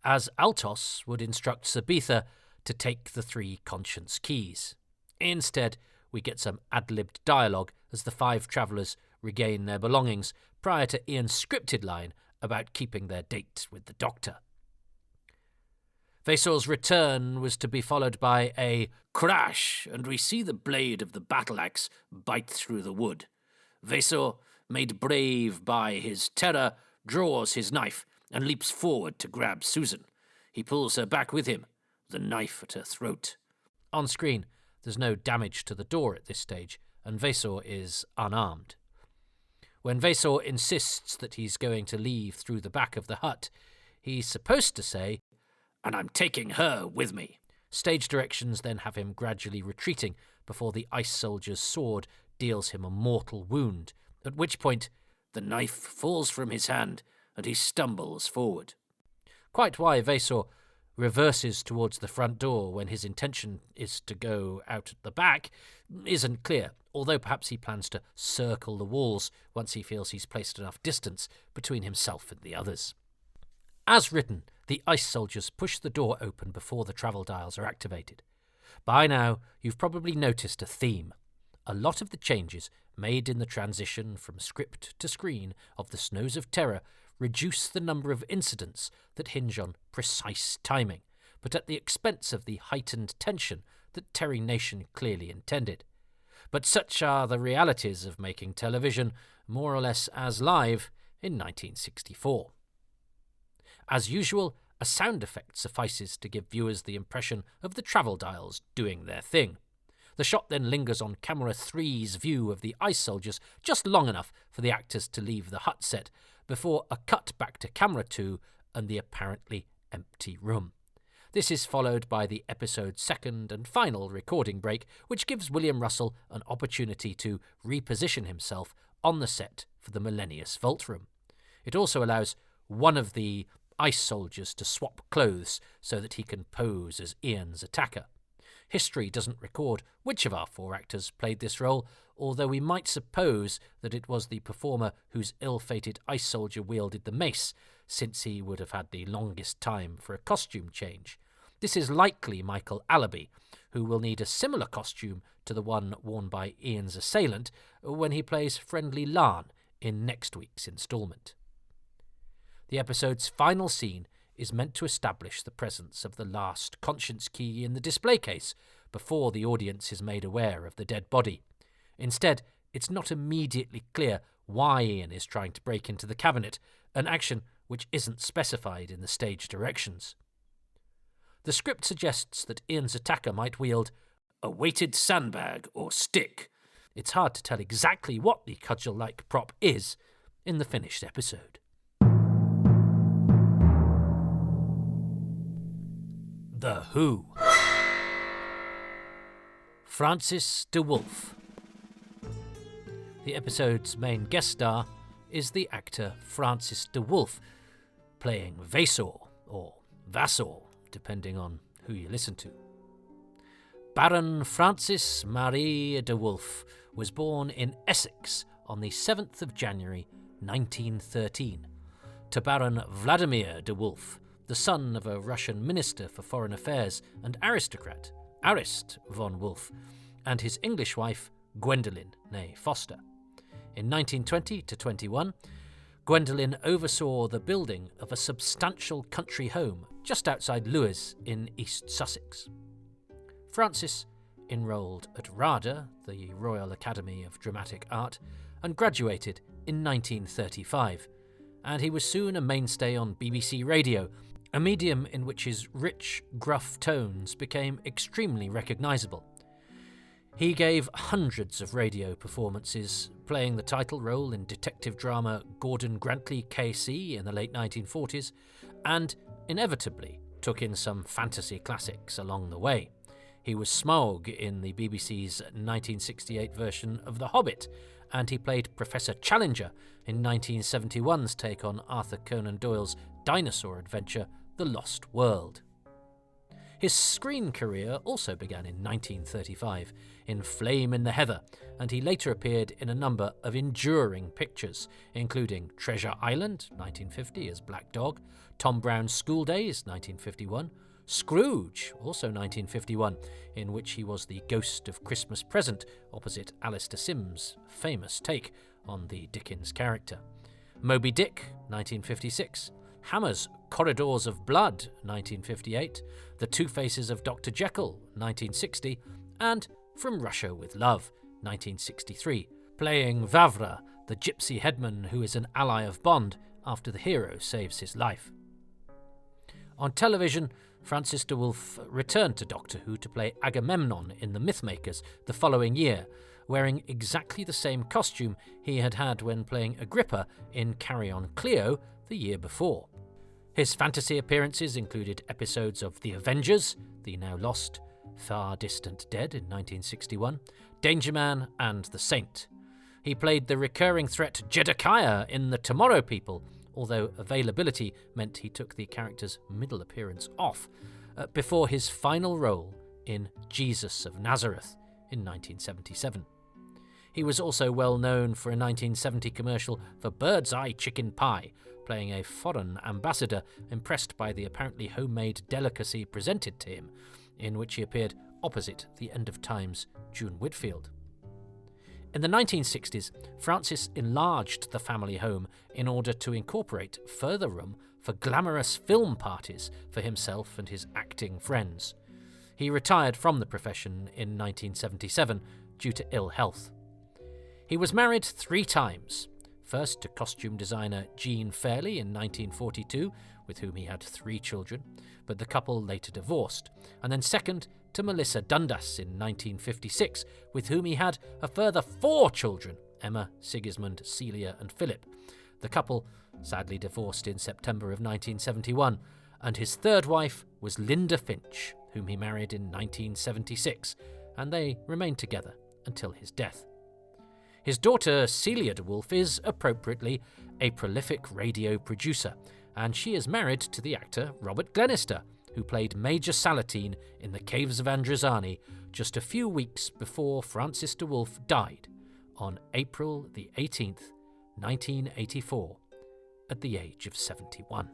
as Altos would instruct Sabitha to take the 3 conscience keys. Instead, we get some ad-libbed dialogue as the 5 travellers regain their belongings prior to Ian's scripted line about keeping their date with the Doctor. Vaesor's return was to be followed by a crash, and we see the blade of the battle-axe bite through the wood. Vaesor, made brave by his terror, draws his knife and leaps forward to grab Susan. He pulls her back with him, the knife at her throat. On screen, there's no damage to the door at this stage, and Vaesor is unarmed. When Vaesor insists that he's going to leave through the back of the hut, he's supposed to say, "And I'm taking her with me." Stage directions then have him gradually retreating before the ice soldier's sword deals him a mortal wound, at which point the knife falls from his hand and he stumbles forward. Quite why Vaesor reverses towards the front door when his intention is to go out at the back isn't clear, although perhaps he plans to circle the walls once he feels he's placed enough distance between himself and the others. As written, the ice soldiers push the door open before the travel dials are activated. By now, you've probably noticed a theme. A lot of the changes made in the transition from script to screen of the Snows of Terror reduce the number of incidents that hinge on precise timing, but at the expense of the heightened tension that Terry Nation clearly intended. But such are the realities of making television more or less as live in 1964. As usual, a sound effect suffices to give viewers the impression of the travel dials doing their thing. The shot then lingers on camera 3's view of the ice soldiers just long enough for the actors to leave the hut set, before a cut back to camera 2 and the apparently empty room. This is followed by the episode's second and final recording break, which gives William Russell an opportunity to reposition himself on the set for the Millennius Vault Room. It also allows one of the ice soldiers to swap clothes so that he can pose as Ian's attacker. History doesn't record which of our 4 actors played this role, although we might suppose that it was the performer whose ill-fated ice soldier wielded the mace, since he would have had the longest time for a costume change. This is likely Michael Allaby, who will need a similar costume to the one worn by Ian's assailant when he plays Friendly Larn in next week's instalment. The episode's final scene is meant to establish the presence of the last conscience key in the display case before the audience is made aware of the dead body. Instead, it's not immediately clear why Ian is trying to break into the cabinet, an action which isn't specified in the stage directions. The script suggests that Ian's attacker might wield a weighted sandbag or stick. It's hard to tell exactly what the cudgel-like prop is in the finished episode. The Who. Francis de Wolff. The episode's main guest star is the actor Francis de Wolff, playing Vasor, or Vassor, depending on who you listen to. Baron Francis Marie de Wolff was born in Essex on the 7th of January 1913 to Baron Vladimir de Wolff, the son of a Russian minister for foreign affairs and aristocrat, Arist von Wolff, and his English wife, Gwendolen, née Foster. In 1920-21, Gwendolen oversaw the building of a substantial country home just outside Lewes in East Sussex. Francis enrolled at RADA, the Royal Academy of Dramatic Art, and graduated in 1935, and he was soon a mainstay on BBC Radio, a medium in which his rich, gruff tones became extremely recognisable. He gave hundreds of radio performances, playing the title role in detective drama Gordon Grantley KC in the late 1940s, and inevitably took in some fantasy classics along the way. He was Smaug in the BBC's 1968 version of The Hobbit, and he played Professor Challenger in 1971's take on Arthur Conan Doyle's dinosaur adventure, The Lost World. His screen career also began in 1935 in Flame in the Heather, and he later appeared in a number of enduring pictures, including Treasure Island, 1950, as Black Dog, Tom Brown's School Days, 1951, Scrooge, also 1951, in which he was the ghost of Christmas Present opposite Alistair Sim's famous take on the Dickens character, Moby Dick, 1956, Hammer's Corridors of Blood, 1958, The Two Faces of Dr. Jekyll, 1960, and From Russia with Love, 1963, playing Vavra, the gypsy headman who is an ally of Bond after the hero saves his life. On television, Francis de Wolff returned to Doctor Who to play Agamemnon in The Mythmakers the following year, wearing exactly the same costume he had had when playing Agrippa in Carry On Cleo the year before. His fantasy appearances included episodes of The Avengers, the now lost Far Distant Dead in 1961, Danger Man and The Saint. He played the recurring threat Jedekiah in The Tomorrow People, although availability meant he took the character's middle appearance off, before his final role in Jesus of Nazareth in 1977. He was also well known for a 1970 commercial for Bird's Eye Chicken Pie, playing a foreign ambassador impressed by the apparently homemade delicacy presented to him, in which he appeared opposite the End of Times' June Whitfield. In the 1960s, Francis enlarged the family home in order to incorporate further room for glamorous film parties for himself and his acting friends. He retired from the profession in 1977 due to ill health. He was married 3 times, first to costume designer Jean Fairley in 1942, with whom he had 3 children, but the couple later divorced, and then second to Melissa Dundas in 1956, with whom he had a further 4 children, Emma, Sigismund, Celia and Philip. The couple sadly divorced in September of 1971, and his 3rd wife was Linda Finch, whom he married in 1976, and they remained together until his death. His daughter Celia de Wolff is, appropriately, a prolific radio producer, and she is married to the actor Robert Glenister, who played Major Salatine in The Caves of Androzani just a few weeks before Francis de Wolff died on April the 18th, 1984, at the age of 71.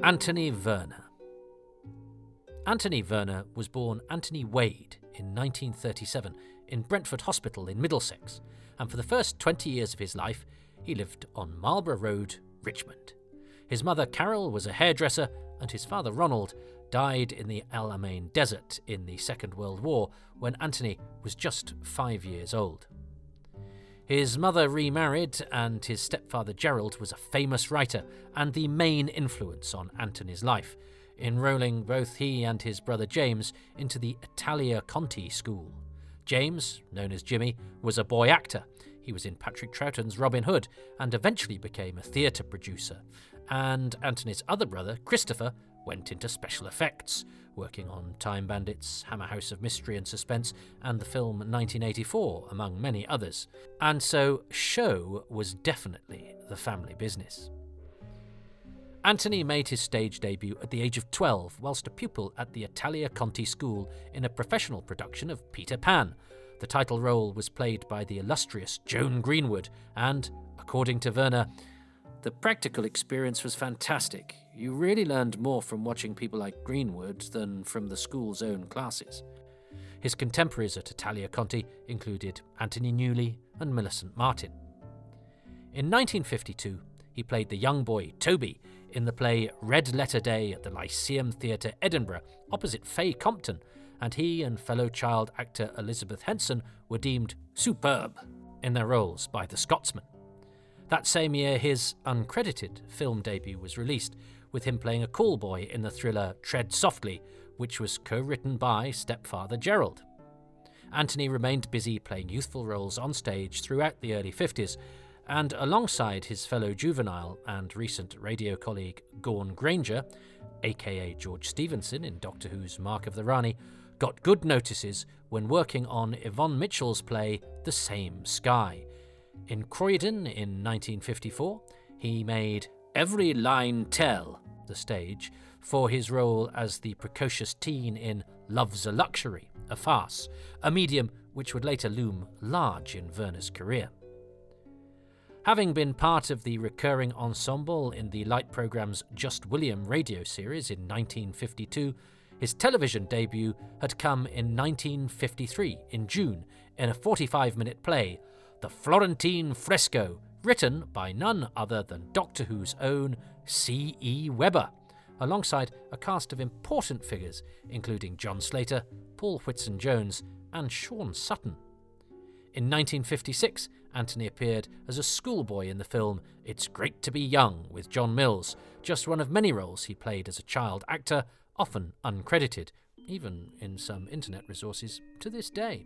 Anthony Werner. Anthony Werner was born Anthony Wade in 1937 in Brentford Hospital in Middlesex, and for the first 20 years of his life he lived on Marlborough Road, Richmond. His mother Carol was a hairdresser, and his father Ronald died in the El Alamein Desert in the Second World War when Anthony was just 5 years old. His mother remarried, and his stepfather Gerald was a famous writer and the main influence on Anthony's life, enrolling both he and his brother James into the Italia Conti School. James, known as Jimmy, was a boy actor. He was in Patrick Troughton's Robin Hood and eventually became a theatre producer. And Anthony's other brother, Christopher, went into special effects, working on Time Bandits, Hammer House of Mystery and Suspense, and the film 1984, among many others. And so show was definitely the family business. Anthony made his stage debut at the age of 12 whilst a pupil at the Italia Conti School in a professional production of Peter Pan. The title role was played by the illustrious Joan Greenwood and, according to Werner, "The practical experience was fantastic. You really learned more from watching people like Greenwood than from the school's own classes." His contemporaries at Italia Conti included Anthony Newley and Millicent Martin. In 1952, he played the young boy Toby in the play Red Letter Day at the Lyceum Theatre, Edinburgh, opposite Fay Compton, and he and fellow child actor Elizabeth Henson were deemed superb in their roles by the Scotsman. That same year, his uncredited film debut was released, with him playing a call boy in the thriller Tread Softly, which was co-written by stepfather Gerald. Anthony remained busy playing youthful roles on stage throughout the early 50s, and alongside his fellow juvenile and recent radio colleague Gawn Granger, aka George Stevenson in Doctor Who's Mark of the Rani, got good notices when working on Yvonne Mitchell's play The Same Sky. In Croydon in 1954, he made Every Line Tell the stage for his role as the precocious teen in Love's a Luxury, a farce, a medium which would later loom large in Werner's career. Having been part of the recurring ensemble in the light programme's Just William radio series in 1952, his television debut had come in 1953, in June, in a 45-minute play, The Florentine Fresco, written by none other than Doctor Who's own C.E. Webber, alongside a cast of important figures including John Slater, Paul Whitson-Jones and Sean Sutton. In 1956, Anthony appeared as a schoolboy in the film It's Great to Be Young with John Mills, just one of many roles he played as a child actor, often uncredited, even in some internet resources to this day.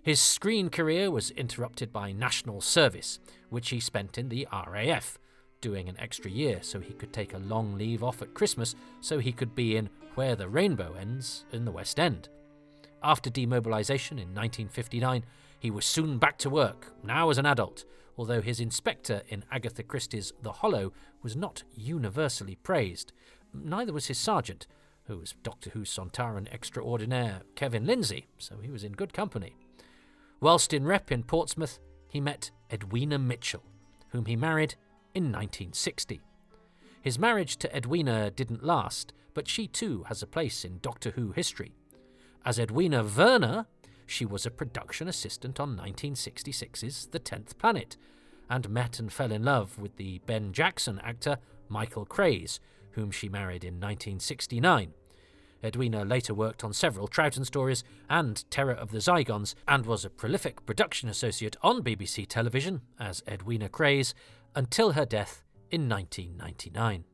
His screen career was interrupted by national service, which he spent in the RAF, doing an extra year so he could take a long leave off at Christmas so he could be in Where the Rainbow Ends in the West End. After demobilisation in 1959, he was soon back to work, now as an adult, although his inspector in Agatha Christie's The Hollow was not universally praised. Neither was his sergeant, who was Doctor Who Sontaran extraordinaire Kevin Lindsay, so he was in good company. Whilst in rep in Portsmouth, he met Edwina Mitchell, whom he married in 1960. His marriage to Edwina didn't last, but she too has a place in Doctor Who history. As Edwina Werner, she was a production assistant on 1966's The 10th Planet, and met and fell in love with the Ben Jackson actor Michael Craze, whom she married in 1969. Edwina later worked on several Troughton stories and Terror of the Zygons, and was a prolific production associate on BBC television as Edwina Craze until her death in 1999.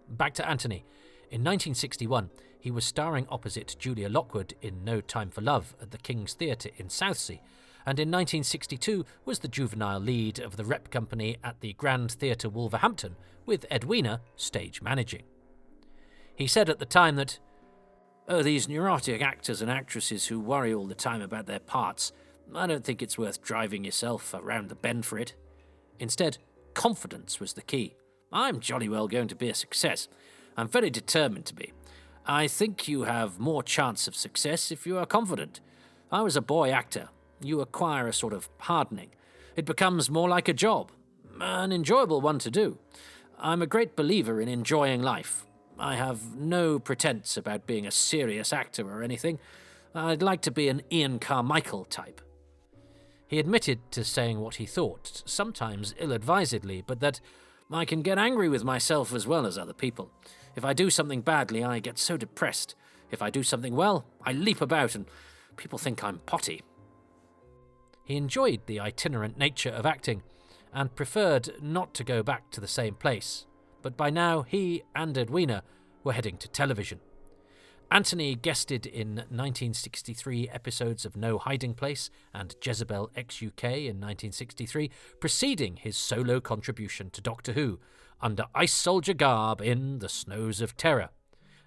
Back to Anthony. In 1961, he was starring opposite Julia Lockwood in No Time for Love at the King's Theatre in Southsea, and in 1962 was the juvenile lead of the rep company at the Grand Theatre Wolverhampton, with Edwina stage managing. He said at the time that, "Oh, these neurotic actors and actresses who worry all the time about their parts, I don't think it's worth driving yourself around the bend for it. Instead, confidence was the key. I'm jolly well going to be a success. I'm very determined to be. I think you have more chance of success if you are confident. I was a boy actor. You acquire a sort of hardening. It becomes more like a job, an enjoyable one to do. I'm a great believer in enjoying life. I have no pretense about being a serious actor or anything. I'd like to be an Ian Carmichael type." He admitted to saying what he thought, sometimes ill-advisedly, but that "I can get angry with myself as well as other people. If I do something badly, I get so depressed. If I do something well, I leap about and people think I'm potty." He enjoyed the itinerant nature of acting and preferred not to go back to the same place, but by now he and Edwina were heading to television. Anthony guested in 1963 episodes of No Hiding Place and Jezebel X-UK in 1963, preceding his solo contribution to Doctor Who under Ice Soldier garb in The Snows of Terror.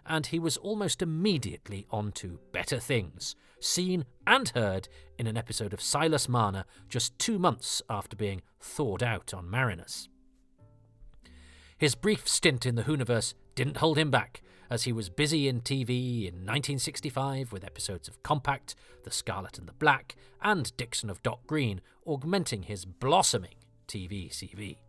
And he was almost immediately on to better things, seen and heard in an episode of Silas Marner just 2 months after being thawed out on Marinus. His brief stint in the Whoniverse didn't hold him back, as he was busy in TV in 1965 with episodes of Compact, The Scarlet and the Black, and Dixon of Dock Green, augmenting his blossoming TV CV.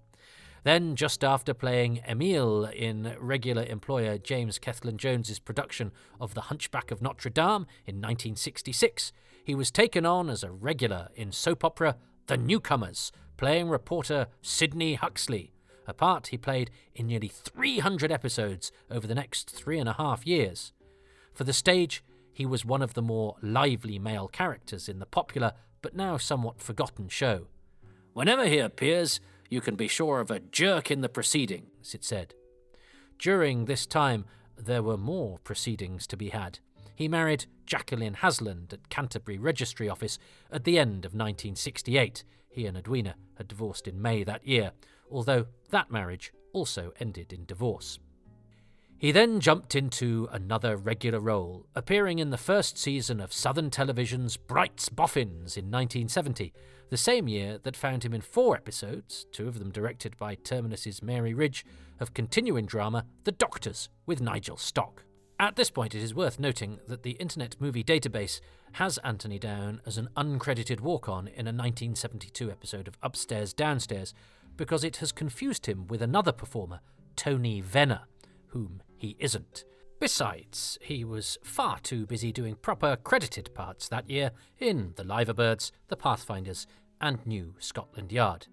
Then, just after playing Emile in regular employer James Kethlen Jones's production of The Hunchback of Notre Dame in 1966, he was taken on as a regular in soap opera The Newcomers, playing reporter Sidney Huxley, a part he played in nearly 300 episodes over the next 3.5 years. For the stage, he was one of the more lively male characters in the popular but now somewhat forgotten show. "Whenever he appears, you can be sure of a jerk in the proceedings," it said. During this time, there were more proceedings to be had. He married Jacqueline Hasland at Canterbury Registry Office at the end of 1968. He and Edwina had divorced in May that year, although that marriage also ended in divorce. He then jumped into another regular role, appearing in the first season of Southern Television's Bright's Boffins in 1970, the same year that found him in 4 episodes, 2 of them directed by Terminus's Mary Ridge, of continuing drama The Doctors with Nigel Stock. At this point, it is worth noting that the Internet Movie Database has Anthony down as an uncredited walk-on in a 1972 episode of Upstairs Downstairs, because it has confused him with another performer, Tony Venner, whom he isn't. Besides, he was far too busy doing proper credited parts that year in The Liverbirds, The Pathfinders, and New Scotland Yard.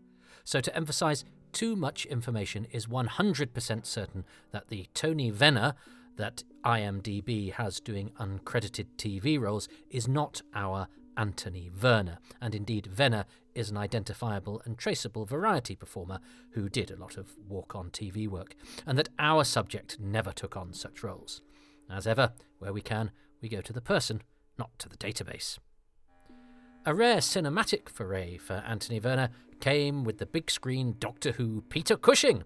So to emphasise, too much information is 100% certain that the Tony Venner that IMDb has doing uncredited TV roles is not our Anthony Werner, and indeed Venner is an identifiable and traceable variety performer who did a lot of walk-on TV work, and that our subject never took on such roles. As ever, where we can, we go to the person, not to the database. A rare cinematic foray for Anthony Werner came with the big-screen Doctor Who Peter Cushing,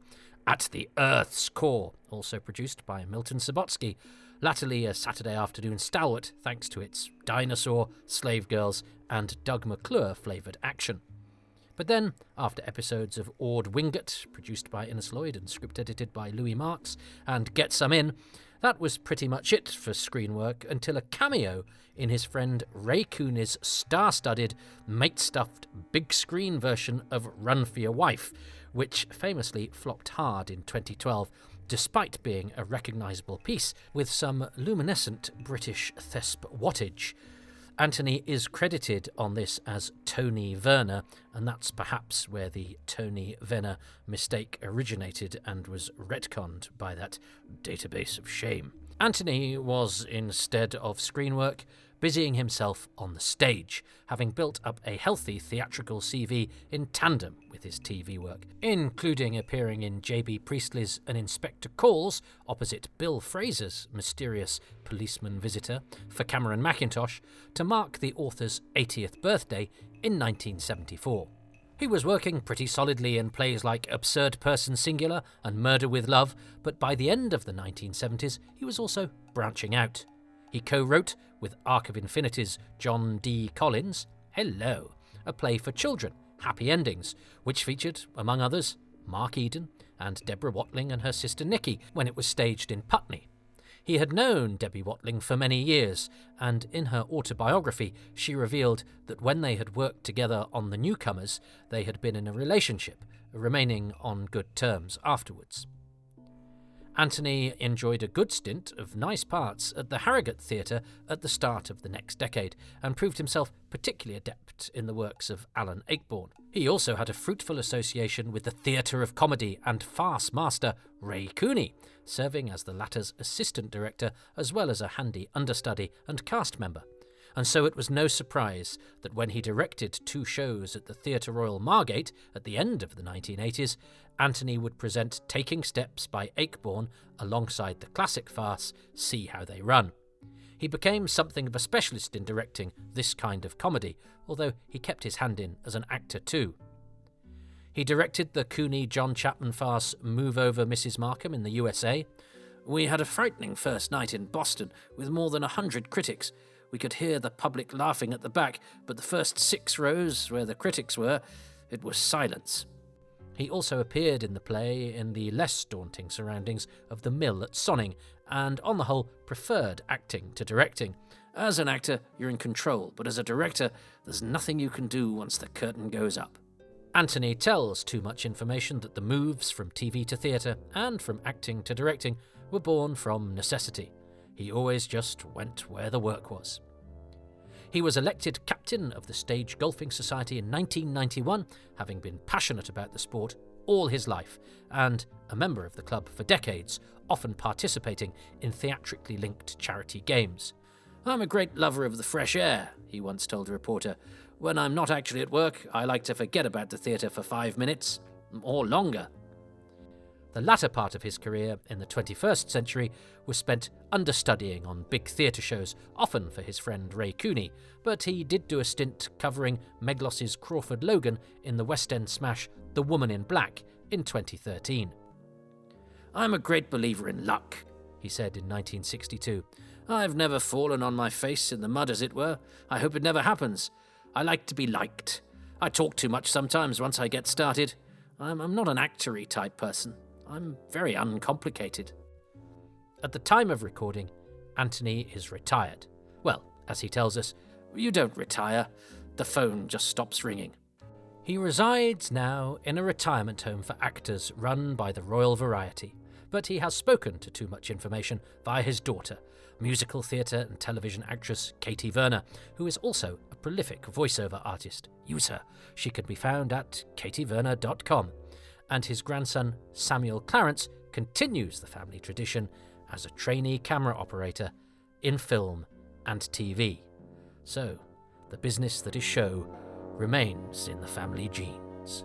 At the Earth's Core, also produced by Milton Subotsky, latterly a Saturday afternoon stalwart thanks to its dinosaur, slave girls, and Doug McClure-flavoured action. But then, after episodes of Ord Wingett, produced by Innes Lloyd and script-edited by Louis Marks, and Get Some In, that was pretty much it for screen work until a cameo in his friend Ray Cooney's star-studded, mate-stuffed, big-screen version of Run for Your Wife, which famously flopped hard in 2012, despite being a recognisable piece with some luminescent British thesp wattage. Anthony is credited on this as Tony Werner, and that's perhaps where the Tony Venner mistake originated and was retconned by that database of shame. Anthony was, instead of screen work, busying himself on the stage, having built up a healthy theatrical CV in tandem with his TV work, including appearing in J.B. Priestley's An Inspector Calls opposite Bill Fraser's mysterious policeman visitor for Cameron Mackintosh to mark the author's 80th birthday in 1974. He was working pretty solidly in plays like Absurd Person Singular and Murder with Love, but by the end of the 1970s, he was also branching out. He co-wrote with Arc of Infinity's John D. Collins, Hello, a play for children, Happy Endings, which featured, among others, Mark Eden and Deborah Watling and her sister Nikki when it was staged in Putney. He had known Debbie Watling for many years, and in her autobiography she revealed that when they had worked together on The Newcomers, they had been in a relationship, remaining on good terms afterwards. Anthony enjoyed a good stint of nice parts at the Harrogate Theatre at the start of the next decade, and proved himself particularly adept in the works of Alan Ayckbourn. He also had a fruitful association with the theatre of comedy and farce master Ray Cooney, serving as the latter's assistant director as well as a handy understudy and cast member. And so it was no surprise that when he directed 2 shows at the Theatre Royal Margate at the end of the 1980s, Anthony would present Taking Steps by Ayckbourn alongside the classic farce See How They Run. He became something of a specialist in directing this kind of comedy, although he kept his hand in as an actor too. He directed the Cooney John Chapman farce Move Over Mrs. Markham in the USA. We had a frightening first night in Boston with more than 100 critics. We could hear the public laughing at the back, but the first 6 rows, where the critics were, it was silence. He also appeared in the play in the less daunting surroundings of the mill at Sonning, and on the whole preferred acting to directing. As an actor, you're in control, but as a director, there's nothing you can do once the curtain goes up. Anthony tells Too Much Information that the moves from TV to theatre and from acting to directing were born from necessity. He always just went where the work was. He was elected captain of the Stage Golfing Society in 1991, having been passionate about the sport all his life, and a member of the club for decades, often participating in theatrically linked charity games. "I'm a great lover of the fresh air," he once told a reporter. "When I'm not actually at work, I like to forget about the theatre for 5 minutes, or longer." The latter part of his career in the 21st century was spent understudying on big theatre shows, often for his friend Ray Cooney, but he did do a stint covering Megloss's Crawford Logan in the West End smash The Woman in Black in 2013. "I'm a great believer in luck," he said in 1962. "I've never fallen on my face in the mud, as it were. I hope it never happens. I like to be liked. I talk too much sometimes once I get started. I'm not an actor-y type person. I'm very uncomplicated." At the time of recording, Anthony is retired. Well, as he tells us, you don't retire. The phone just stops ringing. He resides now in a retirement home for actors run by the Royal Variety, but he has spoken to Too Much Information via his daughter, musical theatre and television actress Katie Werner, who is also a prolific voiceover artist. Use her. She can be found at katiewerner.com. And his grandson, Samuel Clarence, continues the family tradition as a trainee camera operator in film and TV. So, the business that is show remains in the family genes.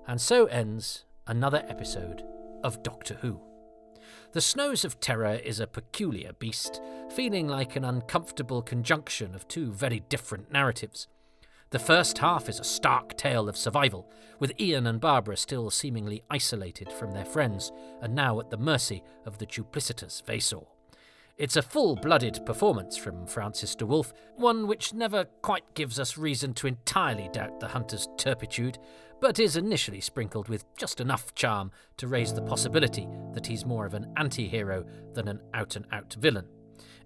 And so ends another episode of Doctor Who. The Snows of Terror is a peculiar beast, feeling like an uncomfortable conjunction of 2 very different narratives. The first half is a stark tale of survival, with Ian and Barbara still seemingly isolated from their friends, and now at the mercy of the duplicitous Vaesor. It's a full-blooded performance from Francis de Wolff, one which never quite gives us reason to entirely doubt the hunter's turpitude, but is initially sprinkled with just enough charm to raise the possibility that he's more of an anti-hero than an out-and-out villain.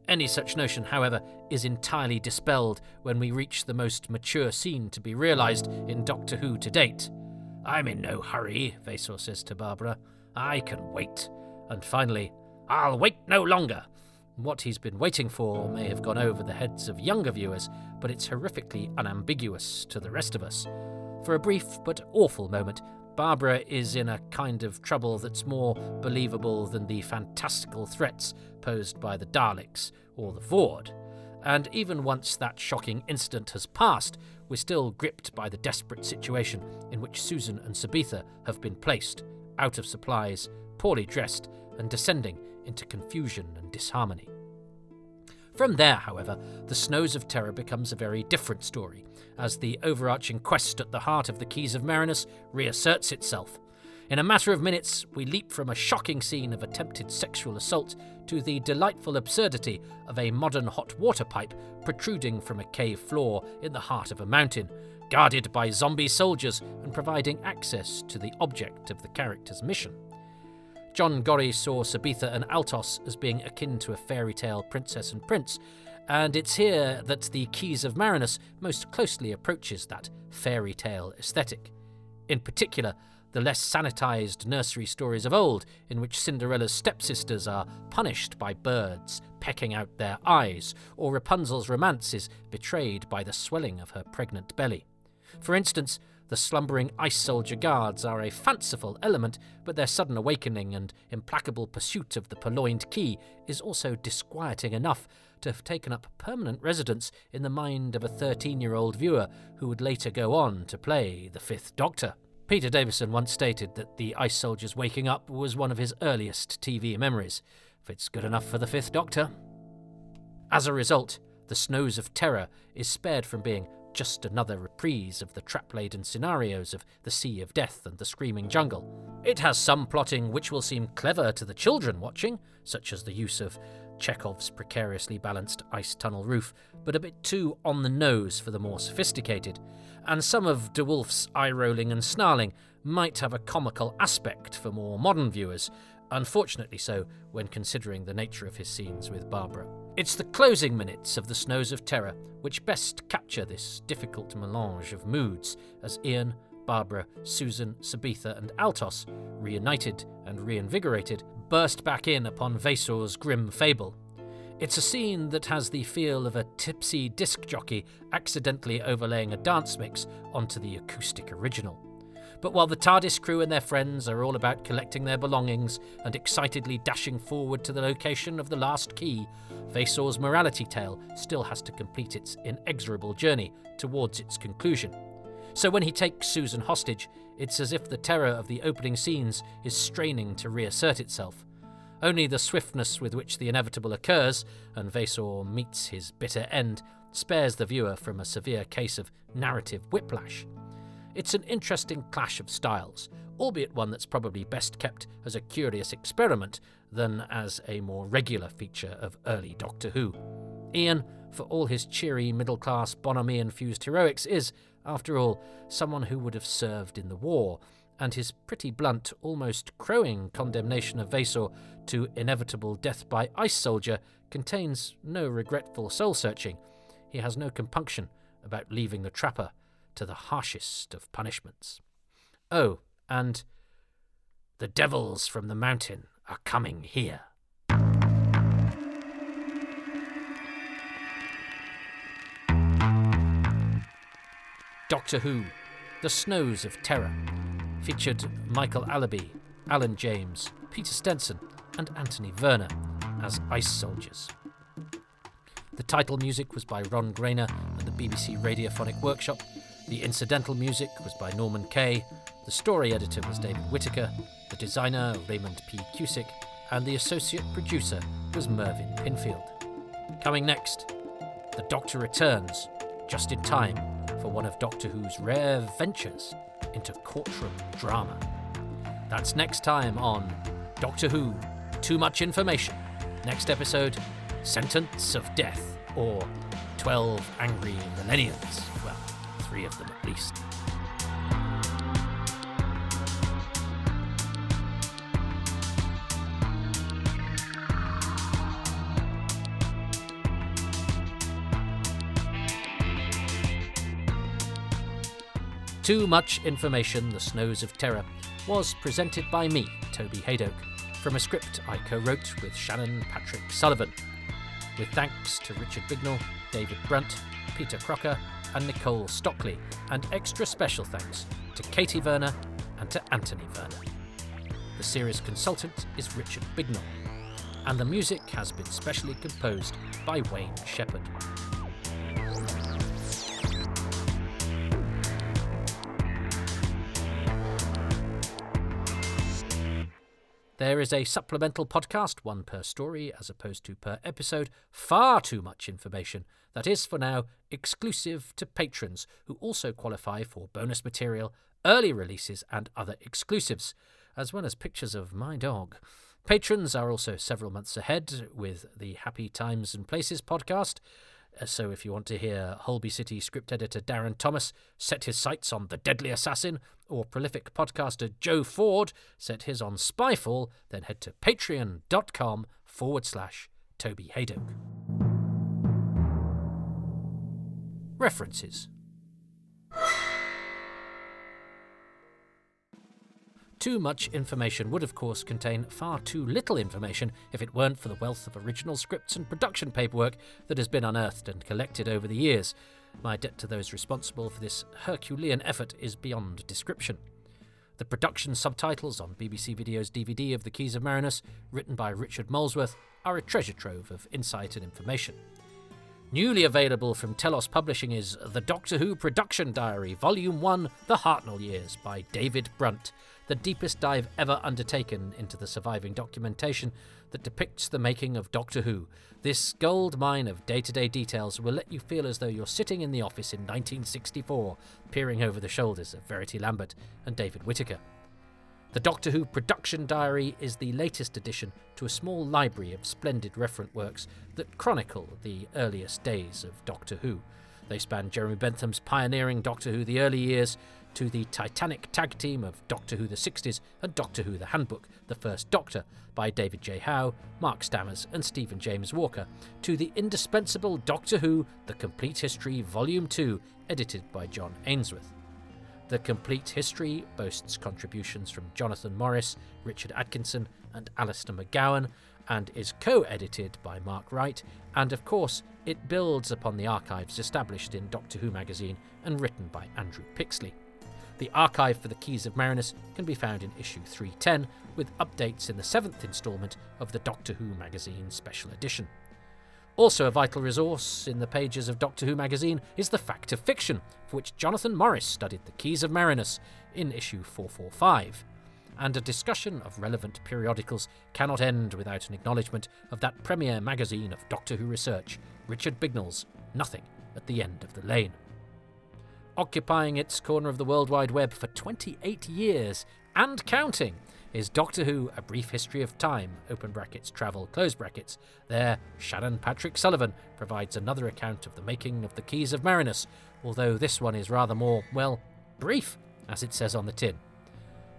Any such notion, however, is entirely dispelled when we reach the most mature scene to be realised in Doctor Who to date. "I'm in no hurry," Vaesor says to Barbara. "I can wait." And finally, "I'll wait no longer." What he's been waiting for may have gone over the heads of younger viewers, but it's horrifically unambiguous to the rest of us. For a brief but awful moment, Barbara is in a kind of trouble that's more believable than the fantastical threats posed by the Daleks or the Vord. And even once that shocking incident has passed, we're still gripped by the desperate situation in which Susan and Sabitha have been placed, out of supplies, poorly dressed, and descending into confusion and disharmony. From there, however, The Snows of Terror becomes a very different story, as the overarching quest at the heart of the Keys of Marinus reasserts itself. In a matter of minutes, we leap from a shocking scene of attempted sexual assault to the delightful absurdity of a modern hot water pipe protruding from a cave floor in the heart of a mountain, guarded by zombie soldiers and providing access to the object of the character's mission. John Gorrie saw Sabitha and Altos as being akin to a fairy tale princess and prince, and it's here that the Keys of Marinus most closely approaches that fairy tale aesthetic. In particular, the less sanitised nursery stories of old, in which Cinderella's stepsisters are punished by birds pecking out their eyes, or Rapunzel's romance is betrayed by the swelling of her pregnant belly. For instance, The slumbering ice soldier guards are a fanciful element, but their sudden awakening and implacable pursuit of the purloined key is also disquieting enough to have taken up permanent residence in the mind of a 13-year-old viewer who would later go on to play the Fifth Doctor. Peter Davison once stated that the ice soldiers waking up was one of his earliest TV memories. If it's good enough for the Fifth Doctor. As a result, The Snows of Terror is spared from being just another reprise of the trap-laden scenarios of The Sea of Death and The Screaming Jungle. It has some plotting which will seem clever to the children watching, such as the use of Chekhov's precariously balanced ice tunnel roof, but a bit too on the nose for the more sophisticated, and some of De Wolf's eye-rolling and snarling might have a comical aspect for more modern viewers, unfortunately so when considering the nature of his scenes with Barbara. It's the closing minutes of The Snows of Terror which best capture this difficult melange of moods as Ian, Barbara, Susan, Sabitha and Altos, reunited and reinvigorated, burst back in upon Vasor's grim fable. It's a scene that has the feel of a tipsy disc jockey accidentally overlaying a dance mix onto the acoustic original. But while the TARDIS crew and their friends are all about collecting their belongings and excitedly dashing forward to the location of the last key, Vasor's morality tale still has to complete its inexorable journey towards its conclusion. So when he takes Susan hostage, it's as if the terror of the opening scenes is straining to reassert itself. Only the swiftness with which the inevitable occurs, and Vasor meets his bitter end, spares the viewer from a severe case of narrative whiplash. It's an interesting clash of styles, albeit one that's probably best kept as a curious experiment than as a more regular feature of early Doctor Who. Ian, for all his cheery, middle-class, bonhomie-infused heroics, is, after all, someone who would have served in the war, and his pretty blunt, almost crowing condemnation of Vasor to inevitable death by ice soldier contains no regretful soul-searching. He has no compunction about leaving the trapper to the harshest of punishments. Oh, and the devils from the mountain are coming here. Doctor Who, The Snows of Terror, featured Michael Allaby, Alan James, Peter Stenson and Anthony Werner as ice soldiers. The title music was by Ron Grainer and the BBC Radiophonic Workshop. The incidental music was by Norman Kay, the story editor was David Whittaker, the designer Raymond P. Cusick, and the associate producer was Mervyn Pinfield. Coming next, the Doctor returns, just in time for one of Doctor Who's rare ventures into courtroom drama. That's next time on Doctor Who, Too Much Information. Next episode, Sentence of Death, or 12 Angry Millennials. Well, 3 of them at least. Too Much Information, The Snows of Terror, was presented by me, Toby Haydock, from a script I co-wrote with Shannon Patrick Sullivan, with thanks to Richard Bignell, David Brunt, Peter Crocker and Nicole Stockley, and extra special thanks to Katie Werner and to Anthony Werner. The series consultant is Richard Bignell, and the music has been specially composed by Wayne Shepherd. There is a supplemental podcast, 1 per story as opposed to per episode, far too much information, that is for now exclusive to patrons who also qualify for bonus material, early releases and other exclusives, as well as pictures of my dog. Patrons are also several months ahead with the Happy Times and Places podcast. So if you want to hear Holby City script editor Darren Thomas set his sights on The Deadly Assassin, or prolific podcaster Joe Ford set his on Spyfall, then head to patreon.com/Toby Haydock. References. Too much information would, of course, contain far too little information if it weren't for the wealth of original scripts and production paperwork that has been unearthed and collected over the years. My debt to those responsible for this Herculean effort is beyond description. The production subtitles on BBC Video's DVD of The Keys of Marinus, written by Richard Molesworth, are a treasure trove of insight and information. Newly available from Telos Publishing is The Doctor Who Production Diary, Volume 1, The Hartnell Years, by David Brunt, the deepest dive ever undertaken into the surviving documentation that depicts the making of Doctor Who. This gold mine of day-to-day details will let you feel as though you're sitting in the office in 1964, peering over the shoulders of Verity Lambert and David Whittaker. The Doctor Who Production Diary is the latest addition to a small library of splendid reference works that chronicle the earliest days of Doctor Who. They span Jeremy Bentham's pioneering Doctor Who The Early Years to the titanic tag team of Doctor Who The 60s and Doctor Who The Handbook, The First Doctor, by David J. Howe, Mark Stammers and Stephen James Walker, to the indispensable Doctor Who The Complete History Volume 2, edited by John Ainsworth. The Complete History boasts contributions from Jonathan Morris, Richard Atkinson and Alistair McGowan, and is co-edited by Mark Wright, and of course it builds upon the archives established in Doctor Who magazine and written by Andrew Pixley. The archive for The Keys of Marinus can be found in issue 310, with updates in the 7th instalment of the Doctor Who magazine special edition. Also a vital resource in the pages of Doctor Who magazine is the Fact of Fiction, for which Jonathan Morris studied The Keys of Marinus in issue 445. And a discussion of relevant periodicals cannot end without an acknowledgement of that premier magazine of Doctor Who research, Richard Bignell's Nothing at the End of the Lane. Occupying its corner of the World Wide Web for 28 years and counting is Doctor Who, A Brief History of Time, open brackets, travel, close brackets. There, Shannon Patrick Sullivan provides another account of the making of The Keys of Marinus, although this one is rather more, well, brief, as it says on the tin.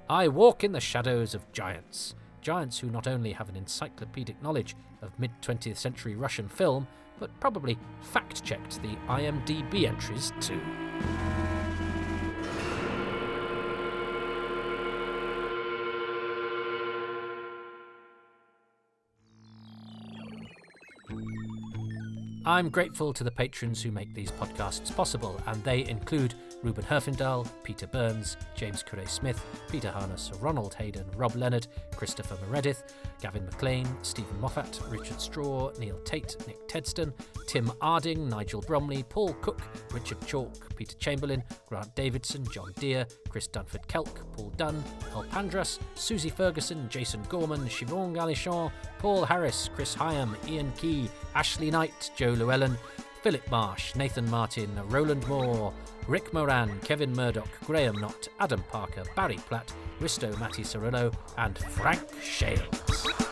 I walk in the shadows of giants. Giants who not only have an encyclopedic knowledge of mid-20th century Russian film, but probably fact-checked the IMDb entries too. I'm grateful to the patrons who make these podcasts possible, and they include Ruben Herfindahl, Peter Burns, James Curray-Smith, Peter Harness, Ronald Hayden, Rob Leonard, Christopher Meredith, Gavin McLean, Stephen Moffat, Richard Straw, Neil Tate, Nick Tedston, Tim Arding, Nigel Bromley, Paul Cook, Richard Chalk, Peter Chamberlain, Grant Davidson, John Deere, Chris Dunford-Kelk, Paul Dunn, Al Pandras, Susie Ferguson, Jason Gorman, Siobhan Galichon, Paul Harris, Chris Hyam, Ian Key, Ashley Knight, Joe Llewellyn, Philip Marsh, Nathan Martin, Roland Moore, Rick Moran, Kevin Murdoch, Graham Knott, Adam Parker, Barry Platt, Risto Matti Cirillo and Frank Shales.